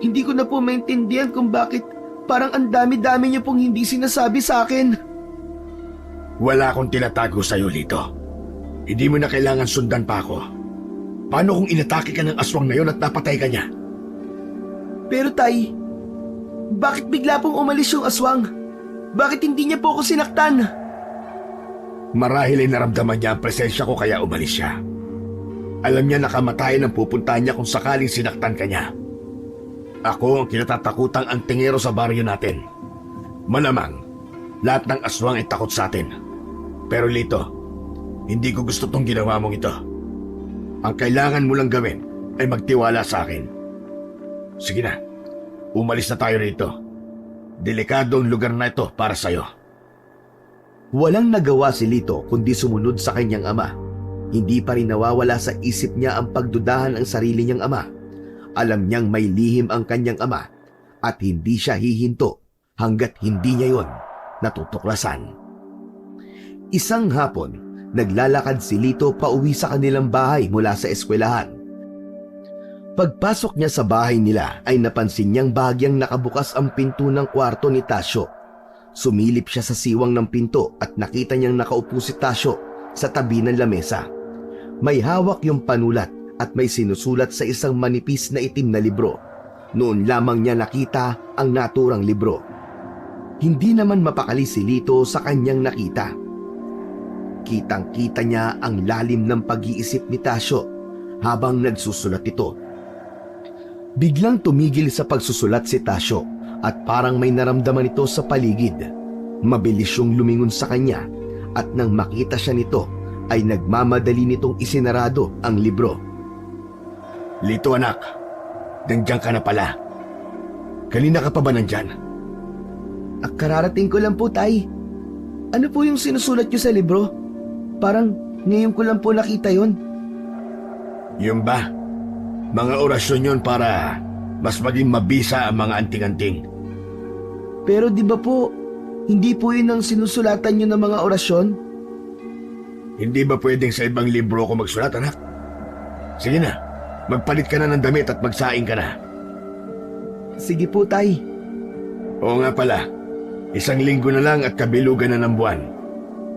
S1: hindi ko na po maintindihan kung bakit parang ang dami-dami niyo pong hindi sinasabi sa akin.
S2: Wala akong tinatago sa iyo, Lito. Hindi mo na kailangan sundan pa ako. Paano kung inatake ka ng aswang na yon at napatay ka niya?
S1: Pero Tay, bakit bigla pong umalis yung aswang? Bakit hindi niya po ako sinaktan?
S2: Marahil ay naramdaman niya ang presensya ko kaya umalis siya. Alam niya na kamatayan ang pupuntahan niya kung sakaling sinaktan ka niya. Ako ang kinatatakutang antingero sa baryo natin. Malamang, lahat ng aswang ay takot sa atin. Pero Lito, hindi ko gusto tong ginawa mong ito. Ang kailangan mo lang gawin ay magtiwala sa akin. Sige na, umalis na tayo rito. Delikado ang lugar na ito para sa'yo.
S3: Walang nagawa si Lito kundi sumunod sa kanyang ama. Hindi pa rin nawawala sa isip niya ang pagdudahan ang sarili niyang ama. Alam niyang may lihim ang kanyang ama at hindi siya hihinto hanggat hindi niya yon natutuklasan. Isang hapon, naglalakad si Lito pauwi sa kanilang bahay mula sa eskwelahan. Pagpasok niya sa bahay nila ay napansin niyang bahagyang nakabukas ang pinto ng kwarto ni Tasyo. Sumilip siya sa siwang ng pinto at nakita niyang nakaupo si Tasyo sa tabi ng lamesa. May hawak yung panulat at may sinusulat sa isang manipis na itim na libro. Noon lamang niya nakita ang naturang libro. Hindi naman mapakali si Lito sa kanyang nakita. Kitang-kita niya ang lalim ng pag-iisip ni Tasyo habang nagsusulat ito. Biglang tumigil sa pagsusulat si Tasyo at parang may naramdaman ito sa paligid. Mabilis siyang lumingon sa kanya at nang makita siya nito ay nagmamadali nitong isinarado ang libro.
S2: Lito anak, nandiyan ka na pala. Kanina ka pa ba nandyan?
S1: Kararating ko lang po, Tay. Ano po yung sinusulat niyo sa libro? Parang ngayon ko lang po nakita yon.
S2: Yung ba? Mga orasyon yun para mas maging mabisa ang mga anting-anting.
S1: Pero di ba po, hindi po yun ang sinusulatan niyo ng mga orasyon?
S2: Hindi ba pwedeng sa ibang libro ko magsulat, anak? Sige na, magpalit ka na ng damit at magsaing ka na.
S1: Sige po, Tay.
S2: Oo nga pala, 1 linggo na lang at kabilugan na ng buwan.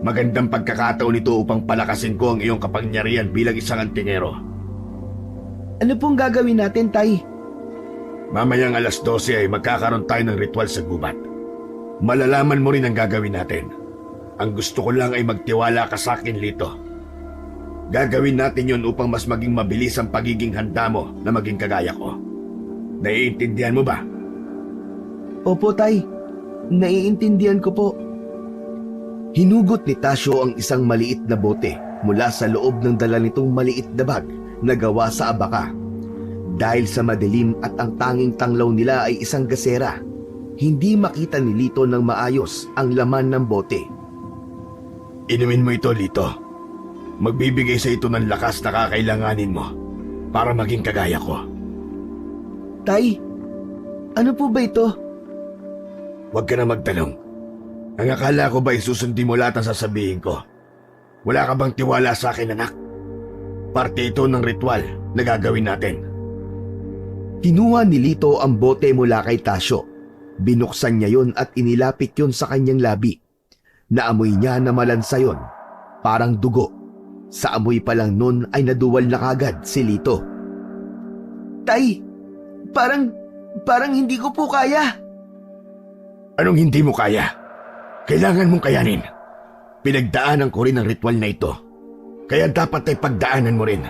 S2: Magandang pagkakataon ito upang palakasin ko ang iyong kapangyarihan bilang isang antingero.
S1: Ano pong gagawin natin, Tay?
S2: Mamayang 12:00 ay magkakaroon tayo ng ritual sa gubat. Malalaman mo rin ang gagawin natin. Ang gusto ko lang ay magtiwala ka sa akin, Lito. Gagawin natin yon upang mas maging mabilis ang pagiging handa mo na maging kagaya ko. Naiintindihan mo ba?
S1: Opo, Tay. Naiintindihan ko po.
S3: Hinugot ni Tasyo ang isang maliit na bote mula sa loob ng dala nitong maliit na bag na gawa sa abaka. Dahil sa madilim at ang tanging tanglaw nila ay isang gasera, hindi makita ni Lito ng maayos ang laman ng bote.
S2: Inumin mo ito, Lito. Magbibigay sa ito ng lakas na kakailanganin mo para maging kagaya ko.
S1: Tay, ano po ba ito?
S2: Huwag ka na magtanong. Ang akala ko ba isusundin mo lahat ang sasabihin ko? Wala ka bang tiwala sa akin, anak? Parte ito ng ritual na gagawin natin.
S3: Kinuha ni Lito ang bote mula kay Tasyo. Binuksan niya yon at inilapit yon sa kanyang labi. Naamoy niya na malansa yon, parang dugo. Sa amoy pa lang nun ay naduwal na kagad si Lito.
S1: Tay, parang hindi ko po kaya.
S2: Anong hindi mo kaya? Kailangan mong kayanin. Pinagdaanan ko rin ang ritual na ito. Kaya dapat ay pagdaanan mo rin.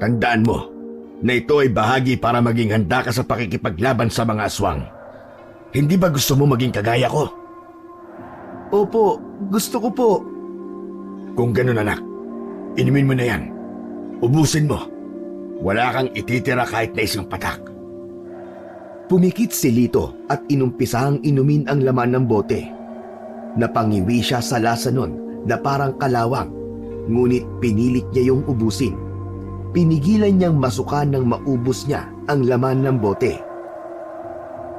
S2: Tandaan mo na ito ay bahagi para maging handa ka sa pakikipaglaban sa mga aswang. Hindi ba gusto mo maging kagaya ko?
S1: Opo, gusto ko po.
S2: Kung ganun, anak, inumin mo na yan. Ubusin mo. Wala kang ititira kahit na isang patak.
S3: Pumikit si Lito at inumpisahang inumin ang laman ng bote. Napangiwi siya sa lasa nun na parang kalawang, ngunit pinilit niya yung ubusin. Pinigilan niyang masukan nang maubos niya ang laman ng bote.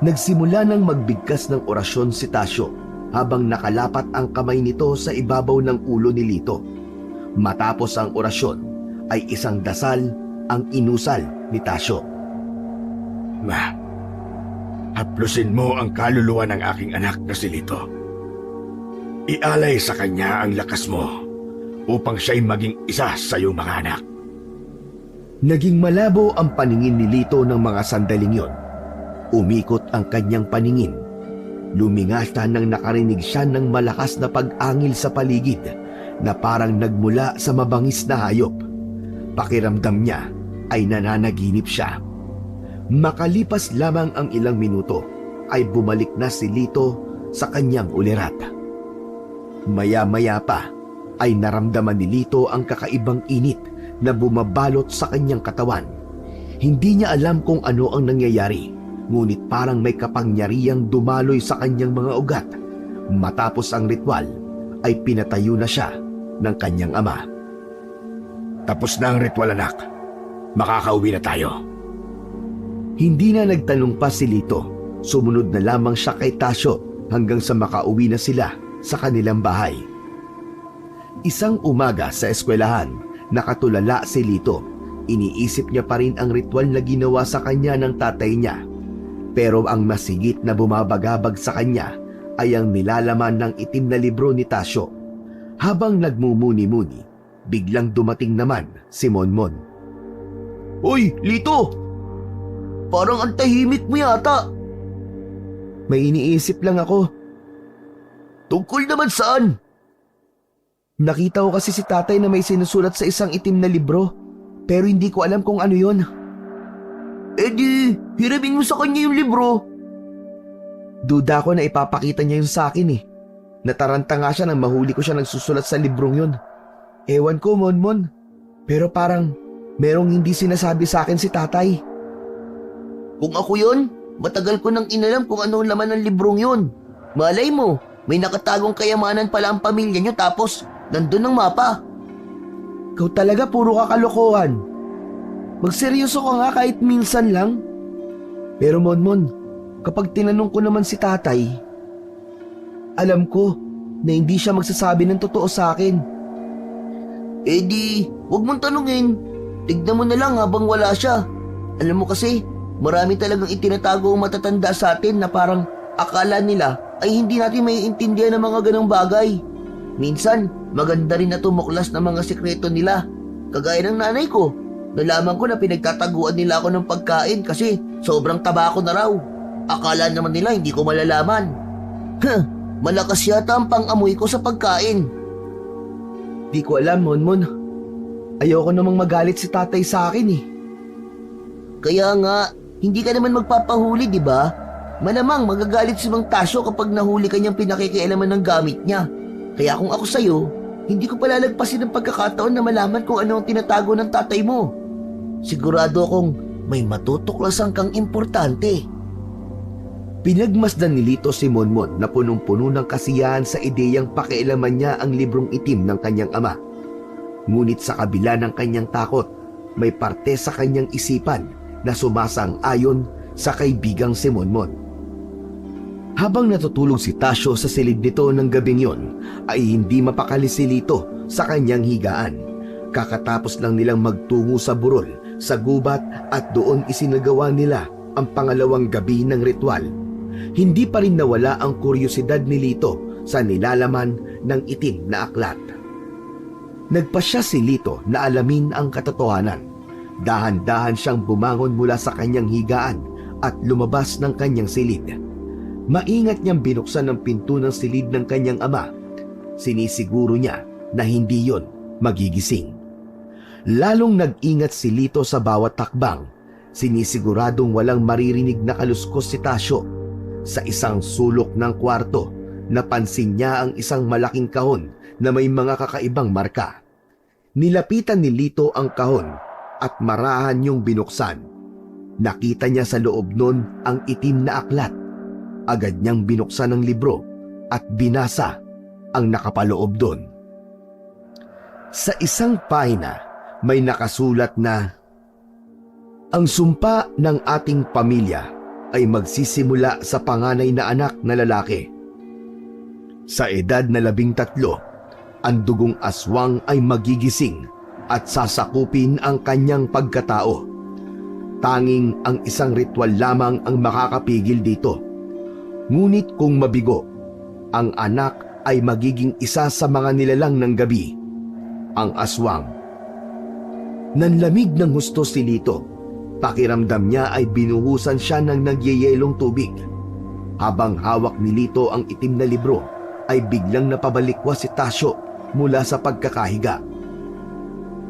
S3: Nagsimula nang magbigkas ng orasyon si Tasyo habang nakalapat ang kamay nito sa ibabaw ng ulo ni Lito. Matapos ang orasyon ay isang dasal ang inusal ni Tasyo.
S2: Ma, haplusin mo ang kaluluwa ng aking anak na si Lito. Ialay sa kanya ang lakas mo upang siya'y maging isa sa iyong mga anak.
S3: Naging malabo ang paningin ni Lito ng mga sandaling yon. Umikot ang kanyang paningin. Lumingas na nang nakarinig siya ng malakas na pag-angil sa paligid na parang nagmula sa mabangis na hayop. Pakiramdam niya ay nananaginip siya. Makalipas lamang ang ilang minuto ay bumalik na si Lito sa kanyang ulirat. Maya-maya pa ay naramdaman ni Lito ang kakaibang init na bumabalot sa kanyang katawan. Hindi niya alam kung ano ang nangyayari, ngunit parang may kapangyarihang dumaloy sa kanyang mga ugat. Matapos ang ritual ay pinatayo na siya ng kanyang ama.
S2: Tapos na ang ritual, anak. Makakauwi na tayo.
S3: Hindi na nagtanong pa si Lito. Sumunod na lamang siya kay Tasyo hanggang sa makauwi na sila sa kanilang bahay. Isang umaga sa eskwelahan, nakatulala si Lito. Iniisip niya pa rin ang ritual na ginawa sa kanya ng tatay niya. Pero ang masigit na bumabagabag sa kanya ay ang nilalaman ng itim na libro ni Tasyo. Habang nagmumuni-muni, biglang dumating naman si Monmon.
S1: Hoy, Lito! Parang ang tahimik mo yata.
S3: May iniisip lang ako.
S1: Tungkol naman saan?
S3: Nakita ko kasi si tatay na may sinusulat sa isang itim na libro, pero hindi ko alam kung ano yon.
S1: Eh di, hiramin mo sa kanya yung libro.
S3: Duda ko na ipapakita niya yun sa akin eh. Nataranta nga siya nang mahuli ko siya nagsusulat sa librong yun. Ewan ko, Monmon. Pero parang merong hindi sinasabi sa akin si tatay.
S1: Kung ako yun, matagal ko nang inalam kung ano ang laman ng librong yun. Malay mo, may nakatagong kayamanan pala ang pamilya nyo tapos nandun ang mapa.
S3: Ikaw talaga puro kakalokohan. Magseryoso ka nga kahit minsan lang. Pero Monmon, kapag tinanong ko naman si tatay, alam ko na hindi siya magsasabi ng totoo sa akin.
S1: Eh di, huwag mong tanungin. Tignan mo na lang habang wala siya. Alam mo kasi, marami talagang itinatago ang matatanda sa atin na parang akala nila ay hindi natin maiintindihan ng mga ganong bagay. Minsan, maganda rin na tumuklas ng mga sekreto nila. Kagaya ng nanay ko. Nalaman ko na pinagtataguan nila ako ng pagkain kasi sobrang taba ko na raw. Akala naman nila hindi ko malalaman. Malakas yata ang pang-amoy ko sa pagkain.
S3: Di ko alam, Monmon. Ayoko namang magalit si tatay sa akin eh.
S1: Kaya nga, hindi ka naman magpapahuli, di ba? Malamang magagalit si Mang Tasyo kapag nahuli ka niyang pinakikialaman ng gamit niya. Kaya kung ako sa'yo, hindi ko palalagpasin ng pagkakataon na malaman kung ano ang tinatago ng tatay mo. Sigurado akong may matutuklasan kang importante.
S3: Pinagmasdan ni Lito si Monmon na punong-puno ng kasiyahan sa ideyang pakialaman niya ang librong itim ng kanyang ama. Ngunit sa kabila ng kanyang takot, may parte sa kanyang isipan na sumasang-ayon sa kaibigang si Monmon. Habang natutulog si Tasyo sa silid nito ng gabing yon, ay hindi mapakali si Lito sa kanyang higaan. Kakatapos lang nilang magtungo sa burol, sa gubat at doon isinagawa nila ang pangalawang gabi ng ritual. Hindi pa rin nawala ang kuryosidad ni Lito sa nilalaman ng itim na aklat. Nagpasya si Lito na alamin ang katotohanan. Dahan-dahan siyang bumangon mula sa kanyang higaan at lumabas ng kanyang silid. Maingat niyang binuksan ang pinto ng silid ng kanyang ama. Sinisiguro niya na hindi yon magigising. Lalong nag-ingat si Lito sa bawat takbang. Sinisiguradong walang maririnig na kaluskos si Tasyo. Sa isang sulok ng kwarto, napansin niya ang isang malaking kahon na may mga kakaibang marka. Nilapitan ni Lito ang kahon at marahan yung binuksan. Nakita niya sa loob nun ang itim na aklat. Agad niyang binuksan ang libro at binasa ang nakapaloob doon. Sa isang pahina, may nakasulat na, "Ang sumpa ng ating pamilya ay magsisimula sa panganay na anak na lalaki. Sa edad na 13, ang dugong aswang ay magigising at sasakupin ang kanyang pagkatao. Tanging ang isang ritual lamang ang makakapigil dito. Ngunit kung mabigo, ang anak ay magiging isa sa mga nilalang ng gabi, ang aswang." Nanlamig ng husto si Lito. Pakiramdam niya ay binuhusan siya ng nagyeyelong tubig. Habang hawak ni Lito ang itim na libro, ay biglang napabalikwas si Tasyo mula sa pagkakahiga.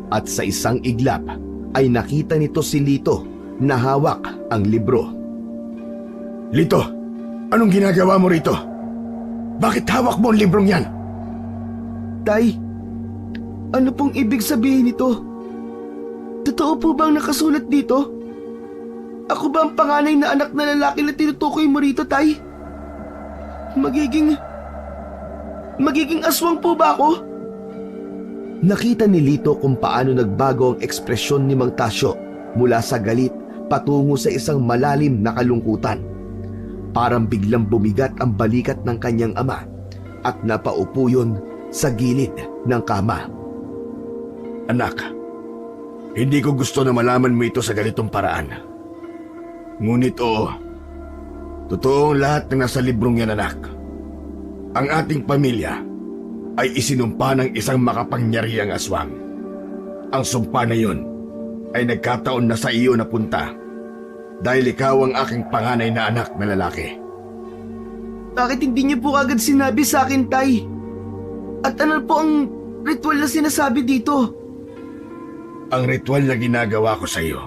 S3: At sa isang iglap, ay nakita nito si Lito na hawak ang libro.
S2: Lito, anong ginagawa mo rito? Bakit hawak mo ang librong yan?
S3: Tay, ano pong ibig sabihin nito? Totoo po bang nakasulat dito? Ako ba ang panganay na anak na lalaki na tinutukoy mo rito, Tay? Magiging aswang po ba ako? Nakita ni Lito kung paano nagbago ang ekspresyon ni Mang Tasyo mula sa galit patungo sa isang malalim na kalungkutan. Parang biglang bumigat ang balikat ng kanyang ama at napaupo yun sa gilid ng kama.
S2: Anak, hindi ko gusto na malaman mo ito sa ganitong paraan. Ngunit oo, totoo ang lahat ng nasa librong yan, anak. Ang ating pamilya ay isinumpa ng isang makapangyarihang aswang. Ang sumpa na yun ay nagkataon na sa iyo napunta dahil ikaw ang aking panganay na anak na lalaki.
S1: Bakit hindi niyo po agad sinabi sa akin, Tay? At ano po ang ritual na sinasabi dito?
S2: Ang ritual na ginagawa ko sa iyo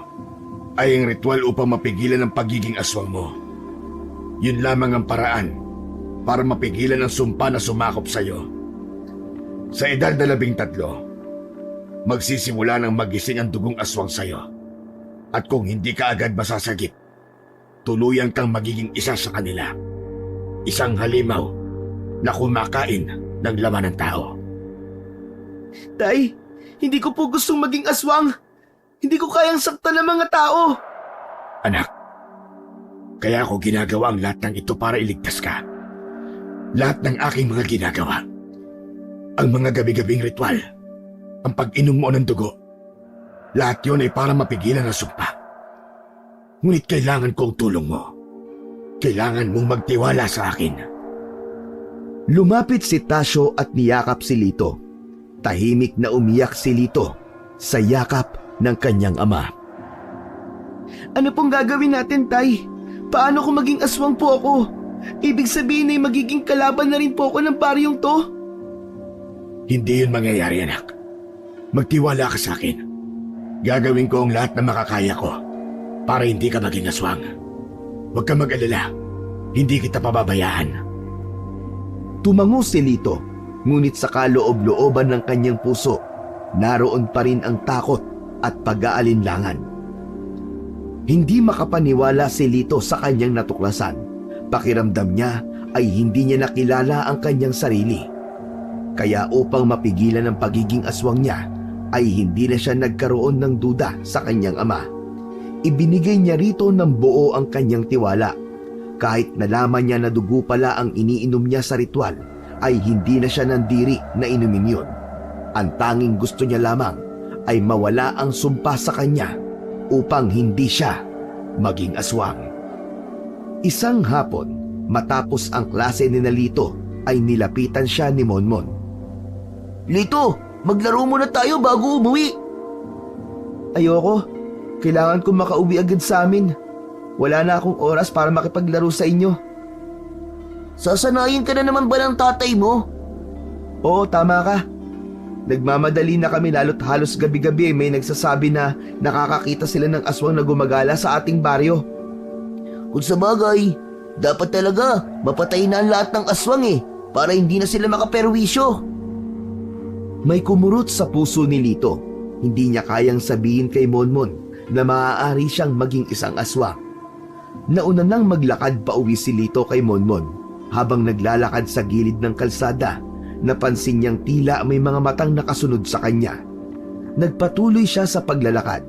S2: ay ang ritual upang mapigilan ang pagiging aswang mo. Yun lamang ang paraan para mapigilan ang sumpa na sumakop sa iyo. Sa edad na 13, magsisimula ng magising ang dugong aswang sa iyo. At kung hindi ka agad masasagip, tuluyan kang magiging isa sa kanila. Isang halimaw na kumakain ng laman ng tao.
S1: Tay, hindi ko po gustong maging aswang. Hindi ko kayang saktan ng mga tao.
S2: Anak, kaya ako ginagawa ang lahat ng ito para iligtas ka. Lahat ng aking mga ginagawa, ang mga gabi-gabing ritual, ang pag-inom mo ng dugo, lahat yun ay para mapigilan ang sumpa. Ngunit kailangan ko ang tulong mo. Kailangan mong magtiwala sa akin.
S3: Lumapit si Tasyo at niyakap si Lito. Tahimik na umiyak si Lito sa yakap ng kanyang ama.
S1: Ano pong gagawin natin, Tay? Paano kung maging aswang po ako? Ibig sabihin ay magiging kalaban na rin po ako ng paryong to?
S2: Hindi yun mangyayari, anak. Magtiwala ka sa akin. Gagawin ko ang lahat na makakaya ko para hindi ka maging aswang. Huwag ka mag-alala. Hindi kita pababayaan.
S3: Tumango si Lito, ngunit sa kaloob-looban ng kanyang puso, naroon pa rin ang takot at pag-aalinlangan. Hindi makapaniwala si Lito sa kanyang natuklasan. Pakiramdam niya ay hindi niya nakilala ang kanyang sarili. Kaya upang mapigilan ang pagiging aswang niya, ay hindi na siya nagkaroon ng duda sa kanyang ama. Ibinigay niya rito ng buo ang kanyang tiwala. Kahit nalaman niya na dugo pala ang iniinom niya sa ritual, ay hindi na siya nandiri na inumin yun. Ang tanging gusto niya lamang ay mawala ang sumpa sa kanya upang hindi siya maging aswang. Isang hapon, matapos ang klase ni Lito, ay nilapitan siya ni Monmon.
S1: Lito, maglaro muna tayo bago umuwi. Ayoko. Kailangan ko makauwi agad sa amin. Wala na akong oras para makipaglaro sa inyo. Sasanayin ka na naman ba ng tatay mo? Oo, tama ka. Nagmamadali na kami lalo't halos gabi-gabi may nagsasabi na nakakakita sila ng aswang na gumagala sa ating baryo. Kung sa bagay, dapat talaga mapatay na ang lahat ng aswang para hindi na sila makaperwisyo.
S3: May kumurot sa puso ni Lito. Hindi niya kayang sabihin kay Monmon na maaari siyang maging isang aswang. Nauna nang maglakad pa uwi si Lito kay Monmon. Habang naglalakad sa gilid ng kalsada, napansin niyang tila may mga matang nakasunod sa kanya. Nagpatuloy siya sa paglalakad,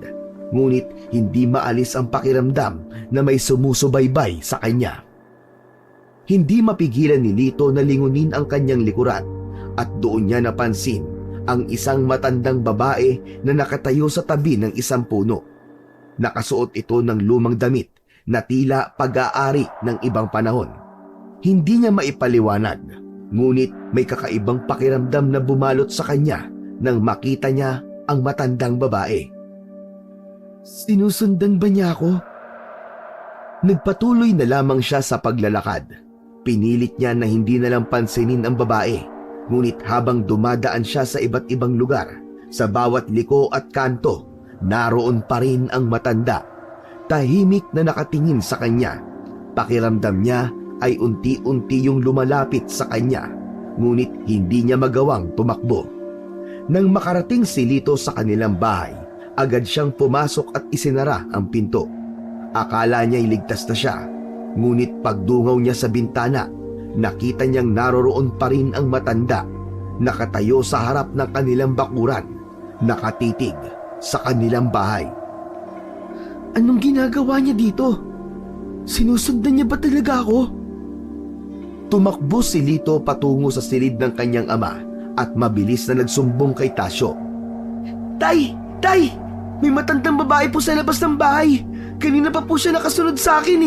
S3: ngunit hindi maalis ang pakiramdam na may sumusubaybay sa kanya. Hindi mapigilan ni Lito na lingunin ang kanyang likuran at doon niya napansin ang isang matandang babae na nakatayo sa tabi ng isang puno. Nakasuot ito ng lumang damit na tila pag-aari ng ibang panahon. Hindi niya maipaliwanag, ngunit may kakaibang pakiramdam na bumalot sa kanya nang makita niya ang matandang babae. Sinusundan ba niya ako? Nagpatuloy na lamang siya sa paglalakad. Pinilit niya na hindi na lang pansinin ang babae, ngunit habang dumadaan siya sa iba't ibang lugar, sa bawat liko at kanto, naroon pa rin ang matanda. Tahimik na nakatingin sa kanya. Pakiramdam niya ay unti-unti yung lumalapit sa kanya, ngunit hindi niya magawang tumakbo. Nang makarating si Lito sa kanilang bahay, agad siyang pumasok at isinara ang pinto. Akala niya iligtas na siya, ngunit pagdungaw niya sa bintana, nakita niyang naroroon pa rin ang matanda, nakatayo sa harap ng kanilang bakuran, nakatitig sa kanilang bahay. Anong ginagawa niya dito? Sinusundan niya ba talaga ako? Tumakbo si Lito patungo sa silid ng kanyang ama at mabilis na nagsumbong kay Tasyo. Tay! Tay! May matandang babae po sa labas ng bahay. Kanina pa po siya nakasunod sa akin.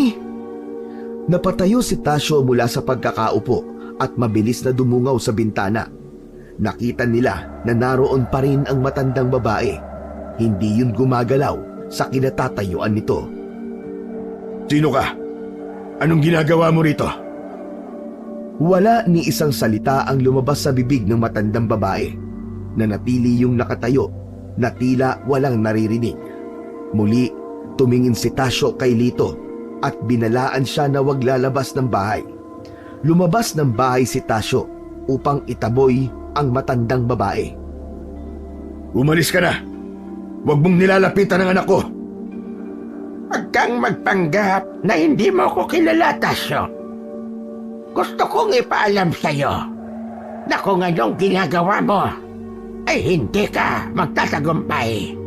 S3: Napatayo si Tasyo mula sa pagkakaupo at mabilis na dumungaw sa bintana. Nakita nila na naroon pa rin ang matandang babae. Hindi yun gumagalaw sa kinatatayuan nito.
S2: Sino ka? Anong ginagawa mo rito?
S3: Wala ni isang salita ang lumabas sa bibig ng matandang babae. Nanatili yung nakatayo na tila walang naririnig. Muli, tumingin si Tasyo kay Lito at binalaan siya na wag lalabas ng bahay. Lumabas ng bahay si Tasyo upang itaboy ang matandang babae.
S2: Umalis ka na. Huwag mong nilalapitan ang anak ko.
S4: Huwag kang magpanggap na hindi mo ko kilala, Tasyo. Gusto kong ipaalam sa'yo na kung anong ginagawa mo ay hindi ka magtatagumpay.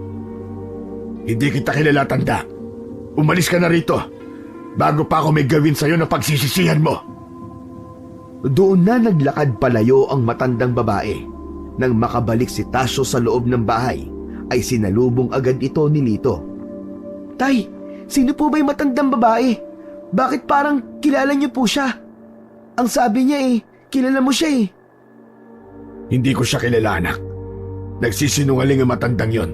S2: Hindi kita kilala, tanda. Umalis ka na rito bago pa ako may gawin sa'yo na pagsisisihan mo.
S3: Doon na naglakad palayo ang matandang babae. Nang makabalik si Tasyo sa loob ng bahay, ay sinalubong agad ito ni Lito.
S1: Tay, sino po ba yung matandang babae? Bakit parang kilala niyo po siya? Ang sabi niya kilala mo siya eh.
S2: Hindi ko siya kilala, anak. Nagsisinungaling ang matandang yon.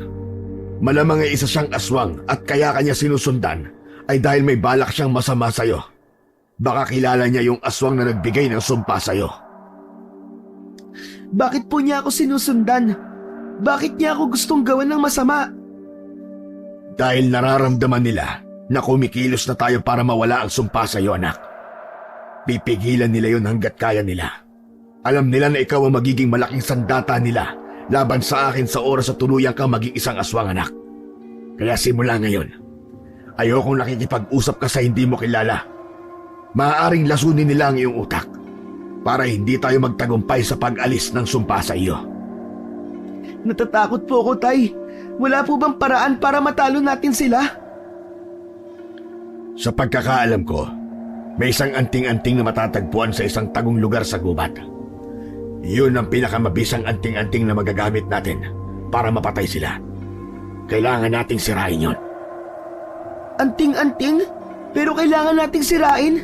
S2: Malamang ay isa siyang aswang at kaya kanya sinusundan ay dahil may balak siyang masama sa'yo. Baka kilala niya yung aswang na nagbigay ng sumpa sa'yo.
S1: Bakit po niya ako sinusundan? Bakit niya ako gustong gawan ng masama?
S2: Dahil nararamdaman nila na kumikilos na tayo para mawala ang sumpa sa'yo, anak. Pipigilan nila yon hanggat kaya nila. Alam nila na ikaw ang magiging malaking sandata nila laban sa akin sa oras sa tuluyan kang maging isang aswang, anak. Kaya simula ngayon, ayokong nakikipag-usap ka sa hindi mo kilala. Maaaring lasunin nila ang iyong utak para hindi tayo magtagumpay sa pag-alis ng sumpa sa iyo.
S1: Natatakot po ako, Tay. Wala po bang paraan para matalo natin sila?
S2: Sa pagkakaalam ko, may isang anting-anting na matatagpuan sa isang tagong lugar sa gubat. Yun ang pinakamabisang anting-anting na magagamit natin para mapatay sila. Kailangan nating sirain yon.
S1: Anting-anting? Pero kailangan nating sirain?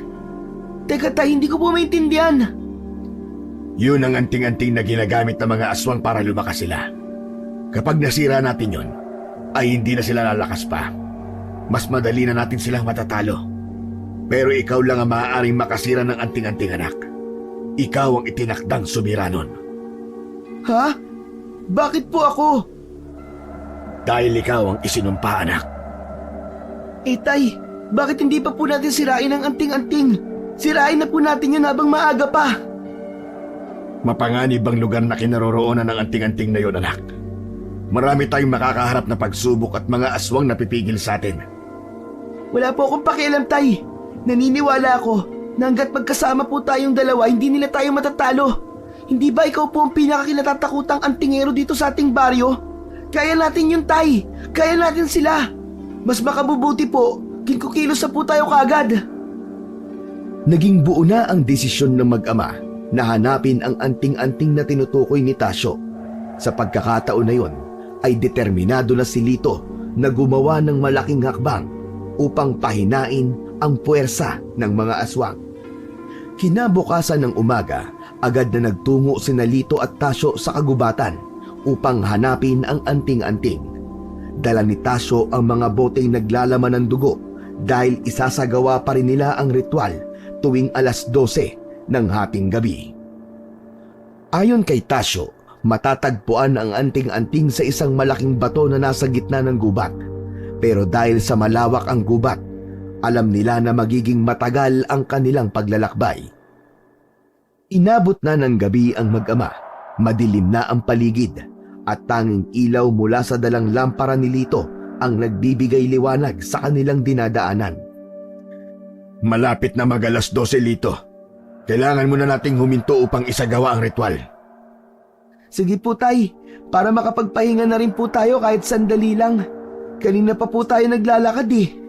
S1: Teka, Tay, hindi ko po maintindihan.
S2: Yun ang anting-anting na ginagamit ng mga aswang para lumakas sila. Kapag nasira natin yon, ay hindi na sila lalakas pa. Mas madali na natin silang matatalo. Pero ikaw lang ang maaaring makasira ng anting-anting, anak. Ikaw ang itinakdang sumira nun.
S1: Ha? Bakit po ako?
S2: Dahil ikaw ang isinumpa, anak.
S1: Tay, bakit hindi pa po natin sirain ang anting-anting? Sirain na po natin yun habang maaga pa.
S2: Mapanganib ang lugar na kinaroroonan ng anting-anting na yon, anak. Marami tayong makakaharap na pagsubok at mga aswang na pipigil sa atin.
S1: Wala po akong pakialam, Tay. Naniniwala ako na hanggat magkasama po tayong dalawa, hindi nila tayo matatalo. Hindi ba ikaw po ang pinakakinatatakutang antingero dito sa ating baryo? Kaya natin yun, Tay. Kaya natin sila. Mas makabubuti po, kinkukilos na po tayo kagad.
S3: Naging buo na ang desisyon ng mag-ama na hanapin ang anting-anting na tinutukoy ni Tasyo. Sa pagkakataon na yon, ay determinado na si Lito na gumawa ng malaking hakbang upang pahinain ang puwersa ng mga aswang. Kinabukasan ng umaga, agad na nagtungo sina Lito at Tasyo sa kagubatan upang hanapin ang anting-anting. Dala ni Tasyo ang mga boteng naglalaman ng dugo dahil isasagawa pa rin nila ang ritual tuwing alas 12 ng hating gabi. Ayon kay Tasyo, matatagpuan ang anting-anting sa isang malaking bato na nasa gitna ng gubat. Pero dahil sa malawak ang gubat, alam nila na magiging matagal ang kanilang paglalakbay. Inabot na ng gabi ang mag-ama, madilim na ang paligid, at tanging ilaw mula sa dalang lampara ni Lito ang nagbibigay liwanag sa kanilang dinadaanan.
S2: Malapit na mag-alas 12, Lito. Kailangan muna nating huminto upang isagawa ang ritual.
S1: Sige po, Tay. Para makapagpahinga na rin po tayo kahit sandali lang. Kanina pa po tayo naglalakad eh.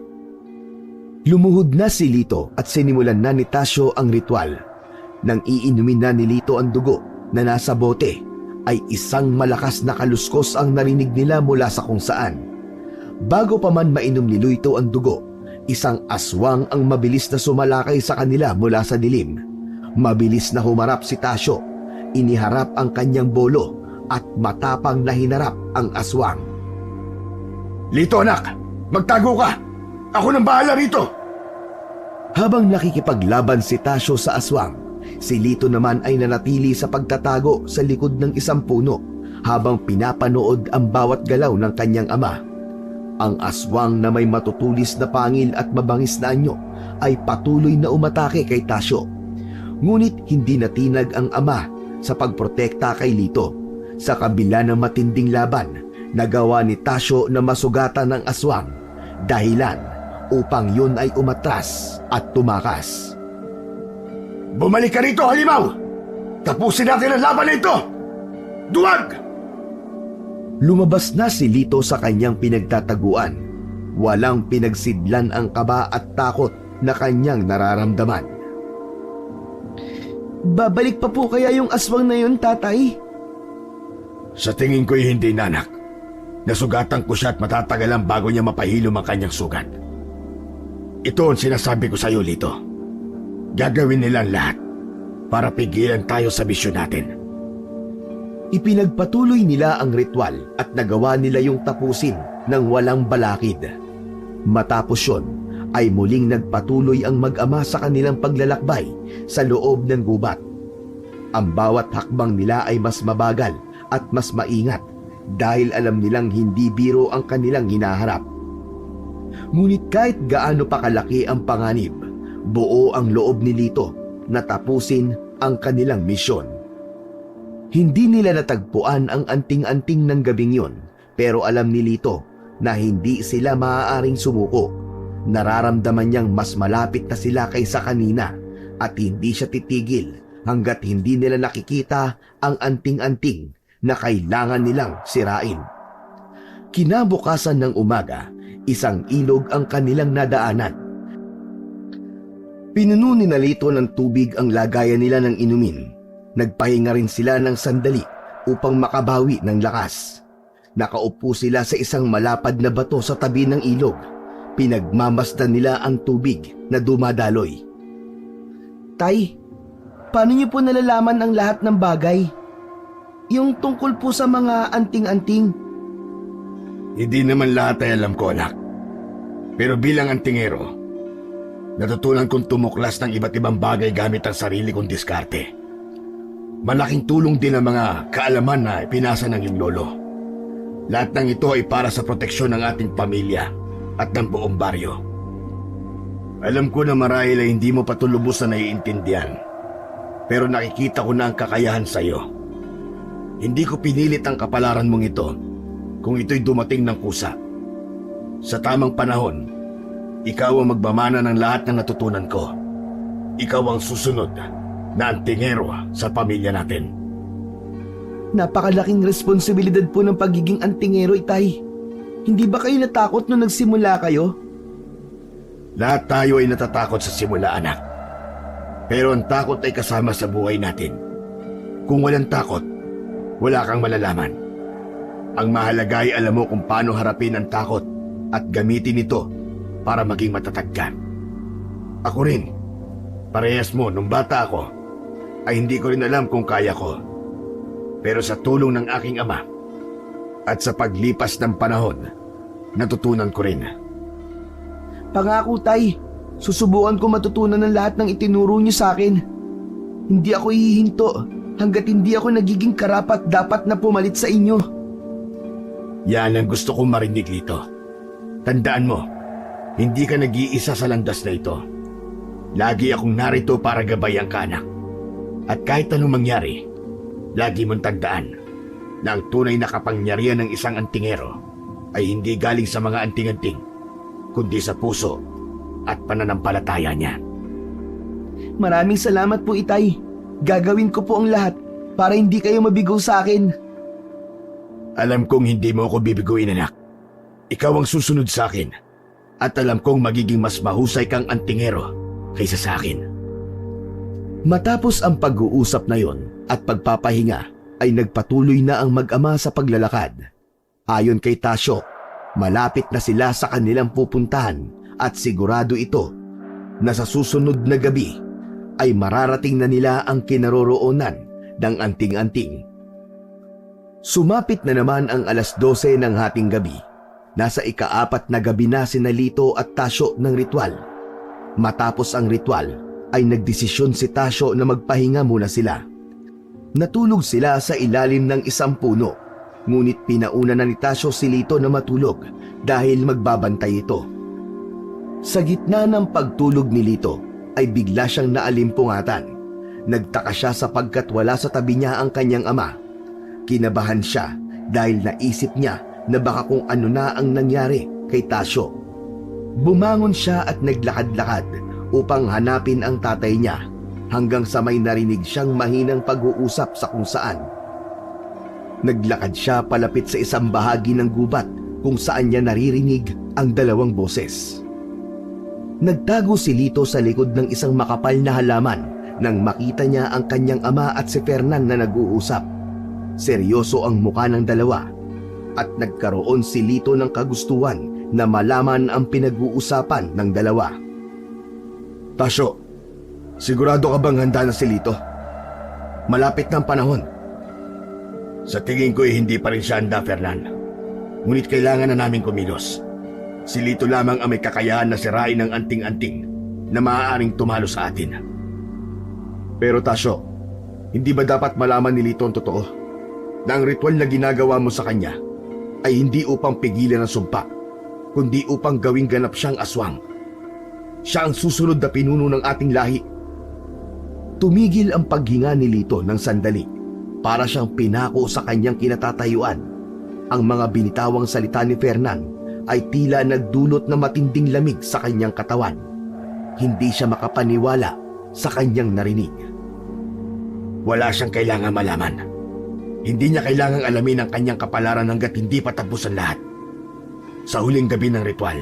S3: Lumuhod na si Lito at sinimulan na ni Tasyo ang ritual. Nang iinumin na ni Lito ang dugo na nasa bote, ay isang malakas na kaluskos ang narinig nila mula sa kung saan. Bago pa man mainom ni Lito ang dugo, isang aswang ang mabilis na sumalakay sa kanila mula sa dilim. Mabilis na humarap si Tasyo. Iniharap ang kanyang bolo at matapang na hinarap ang aswang.
S2: Lito anak, magtago ka! Ako nang bahala rito!
S3: Habang nakikipaglaban si Tasyo sa aswang, si Lito naman ay nanatili sa pagtatago sa likod ng isang puno habang pinapanood ang bawat galaw ng kanyang ama. Ang aswang na may matutulis na pangil at mabangis na anyo ay patuloy na umatake kay Tasyo. Ngunit hindi natinag ang ama sa pagprotekta kay Lito. Sa kabila ng matinding laban, nagawa ni Tasyo na masugatan ng aswang, dahilan upang yun ay umatras at tumakas.
S2: Bumalik ka rito, halimaw! Tapusin natin ang laban na ito! Duwag!
S3: Lumabas na si Lito sa kanyang pinagtataguan. Walang pinagsidlan ang kaba at takot na kanyang nararamdaman.
S1: Babalik pa po kaya yung aswang na yun, tatay?
S2: Sa tingin ko'y hindi, nanak. Nasugatan ko siya at matatagalan bago niya mapahilom ang kanyang sugat. Ito ang sinasabi ko sa iyo, Lito. Gagawin nilang lahat para pigilan tayo sa misyon natin.
S3: Ipinagpatuloy nila ang ritual at nagawa nila yung tapusin ng walang balakid. Matapos yun, ay muling nagpatuloy ang mag-ama sa kanilang paglalakbay sa loob ng gubat. Ang bawat hakbang nila ay mas mabagal at mas maingat dahil alam nilang hindi biro ang kanilang hinaharap. Ngunit kahit gaano pa kalaki ang panganib, buo ang loob ni Lito na tapusin ang kanilang misyon. Hindi nila natagpuan ang anting-anting ng gabing yon, pero alam ni Lito na hindi sila maaaring sumuko. Nararamdaman niyang mas malapit na sila kaysa kanina at hindi siya titigil hanggat hindi nila nakikita ang anting-anting na kailangan nilang sirain. Kinabukasan ng umaga, isang ilog ang kanilang nadaanan. Pinuno ni Lito ng tubig ang lagayan nila ng inumin. Nagpahinga rin sila ng sandali upang makabawi ng lakas. Nakaupo sila sa isang malapad na bato sa tabi ng ilog. Pinagmamasdan nila ang tubig na dumadaloy.
S1: Tay, paano niyo po nalalaman ang lahat ng bagay? Yung tungkol po sa mga anting-anting.
S2: Hindi naman lahat ay alam ko, anak. Pero bilang antingero, natutunan kong tumuklas ng iba't ibang bagay gamit ang sarili kong diskarte. Malaking tulong din ang mga kaalaman na ipinasa ng iyong lolo. Lahat ng ito ay para sa proteksyon ng ating pamilya at ng buong baryo. Alam ko na marahil ay hindi mo pa ito lubos na naiintindihan, pero nakikita ko na ang kakayahan sa iyo. Hindi ko pinilit ang kapalaran mong ito kung ito'y dumating ng kusa. Sa tamang panahon, ikaw ang magmamana ng lahat ng natutunan ko. Ikaw ang susunod na antingero sa pamilya natin.
S1: Napakalaking responsibilidad po ng pagiging antingero, Itay. Hindi ba kayo natakot nung nagsimula kayo?
S2: Lahat tayo ay natatakot sa simula, anak. Pero ang takot ay kasama sa buhay natin. Kung walang takot, wala kang malalaman. Ang mahalaga ay alam mo kung paano harapin ang takot at gamitin ito para maging matatag ka. Ako rin, parehas mo nung bata ako, ay hindi ko rin alam kung kaya ko. Pero sa tulong ng aking ama at sa paglipas ng panahon, natutunan ko rin.
S1: Pangako, Tay. Susubukan ko matutunan ng lahat ng itinuro niyo sa akin. Hindi ako hihinto hanggat hindi ako nagiging karapat dapat na pumalit sa inyo.
S2: Yan ang gusto kong marinig, Lito. Tandaan mo, hindi ka nag-iisa sa landas na ito. Lagi akong narito para gabayan ka, anak. At kahit anong mangyari, lagi mong tandaan na ang tunay na kapangyarihan ng isang antingero ay hindi galing sa mga anting-anting, kundi sa puso at pananampalataya niya.
S1: Maraming salamat po, Itay. Gagawin ko po ang lahat para hindi kayo mabigo sa akin.
S2: Alam kong hindi mo ako bibiguin, anak. Ikaw ang susunod sa akin at alam kong magiging mas mahusay kang antingero kaysa sa akin.
S3: Matapos ang pag-uusap na yon at pagpapahinga, ay nagpatuloy na ang mag-ama sa paglalakad. Ayon kay Tasyo, malapit na sila sa kanilang pupuntahan at sigurado ito na sa susunod na gabi ay mararating na nila ang kinaroroonan ng anting-anting. Sumapit na naman ang 12:00 ng hating gabi. Nasa ika-4 na gabi na sina Lito at Tasyo ng ritual. Matapos ang ritual ay nagdesisyon si Tasyo na magpahinga muna sila. Natulog sila sa ilalim ng isang puno, ngunit pinauna na ni Tasyo si Lito na matulog dahil magbabantay ito. Sa gitna ng pagtulog ni Lito ay bigla siyang naalimpungatan. Nagtaka siya sapagkat wala sa tabi niya ang kanyang ama. Kinabahan siya dahil naisip niya na baka kung ano na ang nangyari kay Tasyo. Bumangon siya at naglakad-lakad upang hanapin ang tatay niya hanggang sa may narinig siyang mahinang pag-uusap sa kung saan. Naglakad siya palapit sa isang bahagi ng gubat kung saan niya naririnig ang dalawang boses. Nagtago si Lito sa likod ng isang makapal na halaman nang makita niya ang kanyang ama at si Fernan na nag-uusap. Seryoso ang mukha ng dalawa at nagkaroon si Lito ng kagustuhan na malaman ang pinag-uusapan ng dalawa.
S2: Tasyo, sigurado ka bang handa na si Lito? Malapit ng panahon. Sa tingin ko hindi pa rin siya handa, Fernan. Ngunit kailangan na namin kumilos. Si Lito lamang ang may kakayahan na sirain ng anting-anting na maaaring tumalo sa atin. Pero Tasyo, hindi ba dapat malaman ni Lito ang totoo na ang ritual na ginagawa mo sa kanya ay hindi upang pigilan ang sumpa, kundi upang gawing ganap siyang aswang? Siya ang susunod na pinuno ng ating lahi.
S3: Tumigil ang paghinga ni Lito ng sandali para siyang pinako sa kanyang kinatatayuan. Ang mga binitawang salita ni Fernan ay tila nagdulot na matinding lamig sa kanyang katawan. Hindi siya makapaniwala sa kanyang narinig.
S2: Wala siyang kailangan malaman. Hindi niya kailangang alamin ang kanyang kapalaran hanggat hindi pa tapos ang lahat. Sa huling gabi ng ritual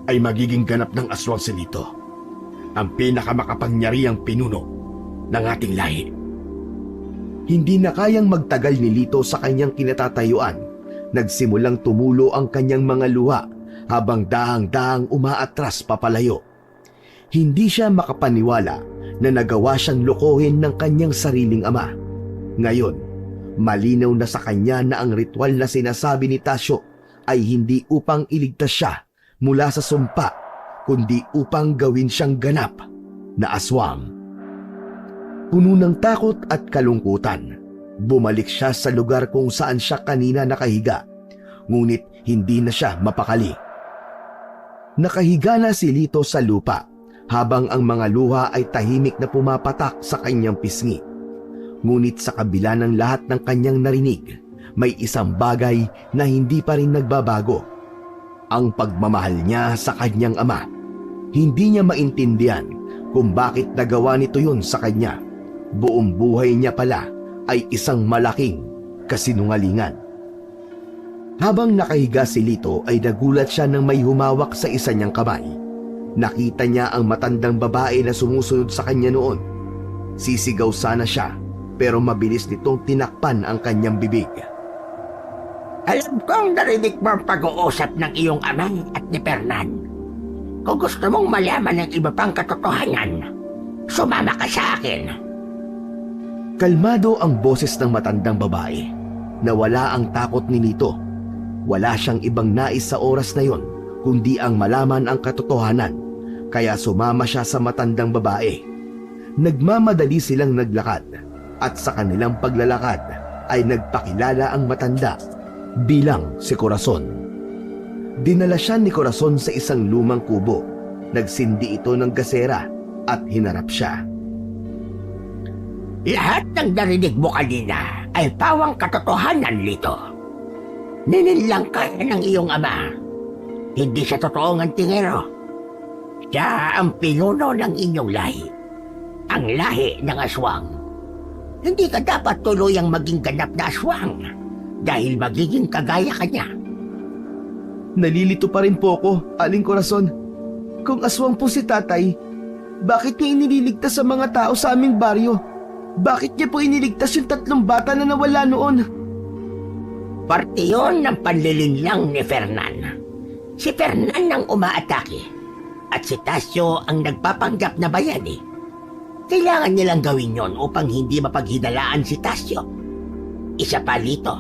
S2: ay magiging ganap ng aswang si Lito, ang pinakamakapangyarihang pinuno ng ating lahi.
S3: Hindi na kayang magtagal ni Lito sa kanyang kinatatayuan. Nagsimulang tumulo ang kanyang mga luha habang dahang-dahang umaatras papalayo. Hindi siya makapaniwala na nagawa siyang lokohin ng kanyang sariling ama. Ngayon, malinaw na sa kanya na ang ritual na sinasabi ni Tasyo ay hindi upang iligtas siya mula sa sumpa, kundi upang gawin siyang ganap na aswang. Puno ng takot at kalungkutan, bumalik siya sa lugar kung saan siya kanina nakahiga, ngunit hindi na siya mapakali. Nakahiga na si Lito sa lupa habang ang mga luha ay tahimik na pumapatak sa kanyang pisngi. Ngunit sa kabila ng lahat ng kanyang narinig, may isang bagay na hindi pa rin nagbabago. Ang pagmamahal niya sa kanyang ama. Hindi niya maintindihan kung bakit nagawa nito yun sa kanya. Buong buhay niya pala ay isang malaking kasinungalingan. Habang nakahiga si Lito ay nagulat siya nang may humawak sa isa niyang kamay. Nakita niya ang matandang babae na sumusunod sa kanya noon. Sisigaw sana siya pero mabilis nitong tinakpan ang kanyang bibig.
S4: Alam kong narinig mo ang pag-uusap ng iyong ama at ni Fernan. Kung gusto mong malaman ng iba pang katotohanan, sumama ka sa akin.
S3: Kalmado ang boses ng matandang babae. Nawala ang takot ni Lito. Wala siyang ibang nais sa oras na yon kundi ang malaman ang katotohanan. Kaya sumama siya sa matandang babae. Nagmamadali silang naglakad at sa kanilang paglalakad ay nagpakilala ang matanda bilang si Corazon. Dinala siya ni Corazon sa isang lumang kubo. Nagsindi ito ng gasera at hinarap siya.
S4: Lahat ng narinig mo kanina ay pawang katotohanan, Lito. Nininlang ka ng iyong ama. Hindi siya totoong antingero. Siya ang pinuno ng inyong lahi. Ang lahi ng aswang. Hindi ka dapat tuluyang maging ganap na aswang dahil magiging kagaya ka niya.
S3: Nalilito pa rin po ako, Aling Corazon. Kung aswang po si tatay, bakit niya inililigtas sa mga tao sa aming baryo? Bakit niya po iniligtas yung 3 bata na nawala noon?
S4: Parte yun ng panlilinlang ni Fernan. Si Fernan ang umaatake at si Tasyo ang nagpapanggap na bayani. Kailangan nilang gawin yon upang hindi mapaghinalaan si Tasyo. Isa pa, Lito.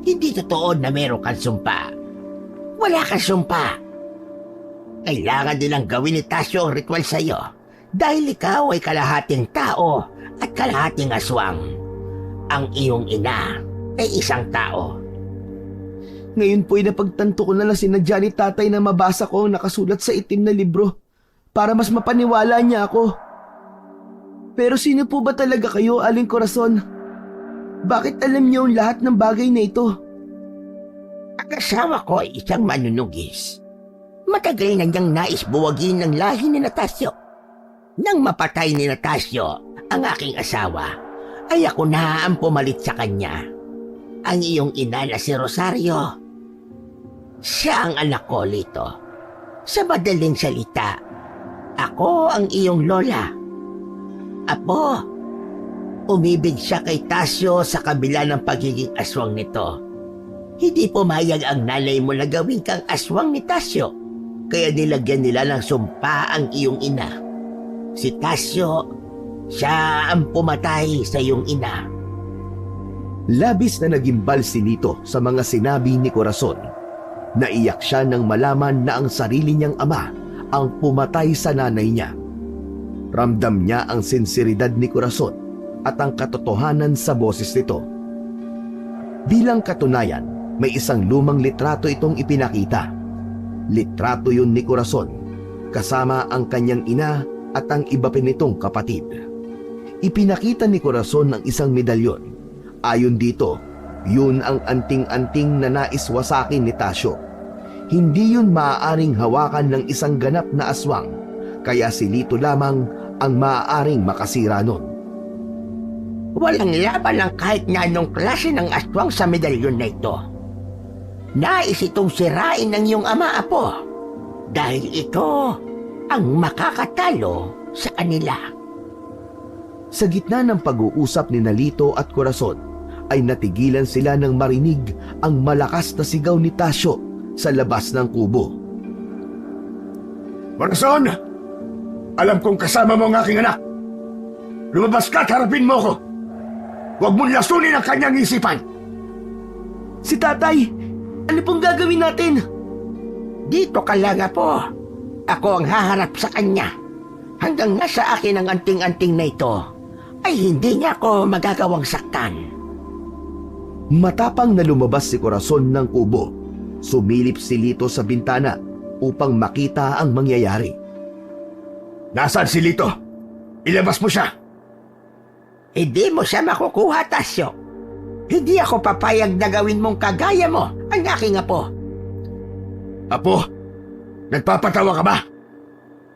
S4: Hindi totoo na meron kang sumpa. Wala kang sumpa. Kailangan nilang gawin ni Tasyo ang ritual sa'yo dahil ikaw ay kalahating tao at kalahating aswang. Ang iyong ina ay isang tao.
S1: Ngayon po ay napagtanto ko na lang sinadya ni tatay na mabasa ko ang nakasulat sa itim na libro para mas mapaniwala niya ako. Pero sino po ba talaga kayo, Aling Corazon? Bakit alam niyo ang lahat ng bagay na ito?
S4: Ang asawa ko ay isang manunugis. Matagal na niyang nais buwagin ng lahi ni Natasyo. Nang mapatay ni Natasyo ang aking asawa, ay ako na ang pumalit sa kanya. Ang iyong ina na si Rosario. Siya ang anak ko, Lito. Sa madaling salita, ako ang iyong lola. Apo, umibig siya kay Tasyo sa kabila ng pagiging aswang nito. Hindi pumayag ang nanay mo na gawin kang aswang ni Tasyo, kaya nilagyan nila ng sumpa ang iyong ina. Si Tasyo, siya ang pumatay sa iyong ina.
S3: Labis na nagimbal si Lito sa mga sinabi ni Corazon. Naiyak siya nang malaman na ang sarili niyang ama ang pumatay sa nanay niya. Ramdam niya ang sinseridad ni Corazon at ang katotohanan sa boses nito. Bilang katunayan, may isang lumang litrato itong ipinakita. Litrato yun ni Corazon, kasama ang kanyang ina at ang iba pa nitong kapatid. Ipinakita ni Corazon ang isang medalyon. Ayon dito, yun ang anting-anting na naiswasakin ni Tasyo. Hindi yun maaaring hawakan ng isang ganap na aswang, kaya si Lito lamang ang maaaring makasira nun.
S4: Walang laban ng kahit na anong klase ng aswang sa medalyon na ito. Nais itong sirain ng iyong ama, Apo, dahil ito ang makakatalo sa kanila.
S3: Sa gitna ng pag-uusap ni Lito at Corazon, ay natigilan sila nang marinig ang malakas na sigaw ni Tasyo sa labas ng kubo.
S2: Corazon! Alam kong kasama mo ang aking anak. Lumabas ka at harapin mo ko. Huwag mong lasunin ang kanyang isipan.
S1: Si tatay! Ano pong gagawin natin?
S4: Dito ka lang, Apo. Ako ang haharap sa kanya. Hanggang nasa akin ang anting-anting na ito, ay hindi niya ako magagawang saktan.
S3: Matapang na lumabas si Corazon ng kubo. Sumilip si Lito sa bintana upang makita ang mangyayari.
S2: Nasaan si Lito? Ilabas mo siya.
S4: Hindi mo siya makukuha, Tasyo. Hindi ako papayag na gawin mong kagaya mo ang aking apo.
S2: Apo, nagpapatawa ka ba?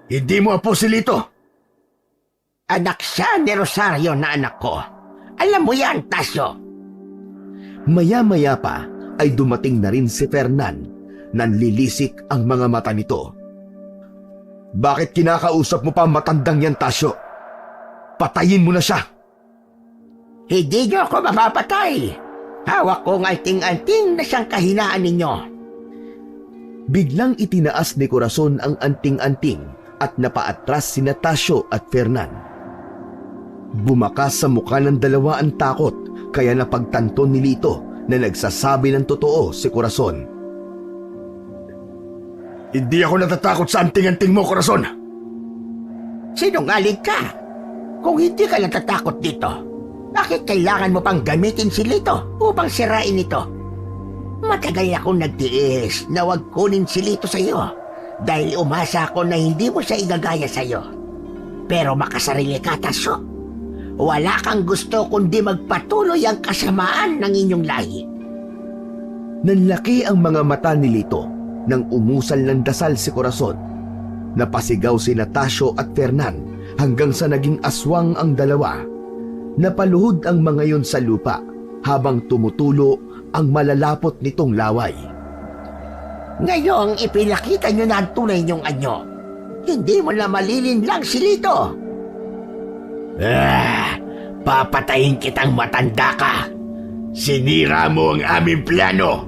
S2: Hindi mo apo si Lito.
S4: Anak siya ni Rosario na anak ko. Alam mo yan, Tasyo.
S3: Maya-maya pa ay dumating na rin si Fernan. Nanlilisik ang mga mata nito. Bakit kinakausap mo pa ang matandang yan, Tasyo? Patayin mo na siya.
S4: Hindi niyo ako mapapatay. Hawak ko ang anting-anting na siyang kahinaan ninyo.
S3: Biglang itinaas ni Corazon ang anting-anting at napaatras sina Tasyo at Fernan. Bumakas sa mukha ng dalawa ang takot, kaya napagtanto ni Lito na nagsasabi ng totoo si Corazon.
S2: Hindi ako natatakot sa anting-anting mo, Corazon.
S4: Sinungaling ka. Kung hindi ka natatakot dito, bakit kailangan mo pang gamitin si Lito upang sirain ito? Matagal akong nagtiis na wag kunin si Lito sa iyo dahil umasa ako na hindi mo siya igagaya sa iyo. Pero makasarili ka, Tasyo. Wala kang gusto kundi magpatuloy ang kasamaan ng inyong lahi.
S3: Nanlaki ang mga mata ni Lito nang umusal ng dasal si Corazon. Napasigaw si Tasyo at Fernan hanggang sa naging aswang ang dalawa. Napaluhod ang mga yon sa lupa habang tumutulo ang malalapot nitong laway.
S4: Ngayong ipinakita nyo na ang tunay niyong anyo, hindi mo na malilin lang si Lito.
S2: Papatayin kitang matanda ka. Sinira mo ang aming plano.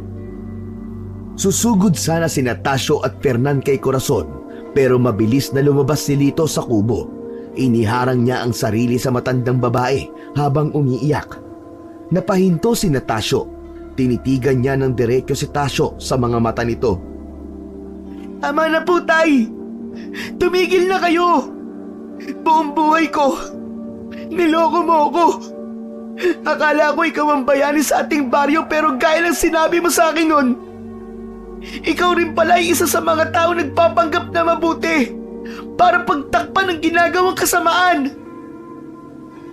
S3: Susugod sana si Tasyo at Fernan kay Corazon, pero mabilis na lumabas si Lito sa kubo. Iniharang niya ang sarili sa matandang babae habang umiiyak. Napahinto si Tasyo. Tinitigan niya ng diretso si Tasyo sa mga mata nito.
S1: Tama na po, Tay! Tumigil na kayo! Buong buhay ko, niloko mo ako! Akala ko ikaw ang bayani sa ating baryo pero gaya ng sinabi mo sa akin nun, ikaw rin pala ay isa sa mga tao nagpapanggap na mabuti para pagtakpan ng ginagawang kasamaan.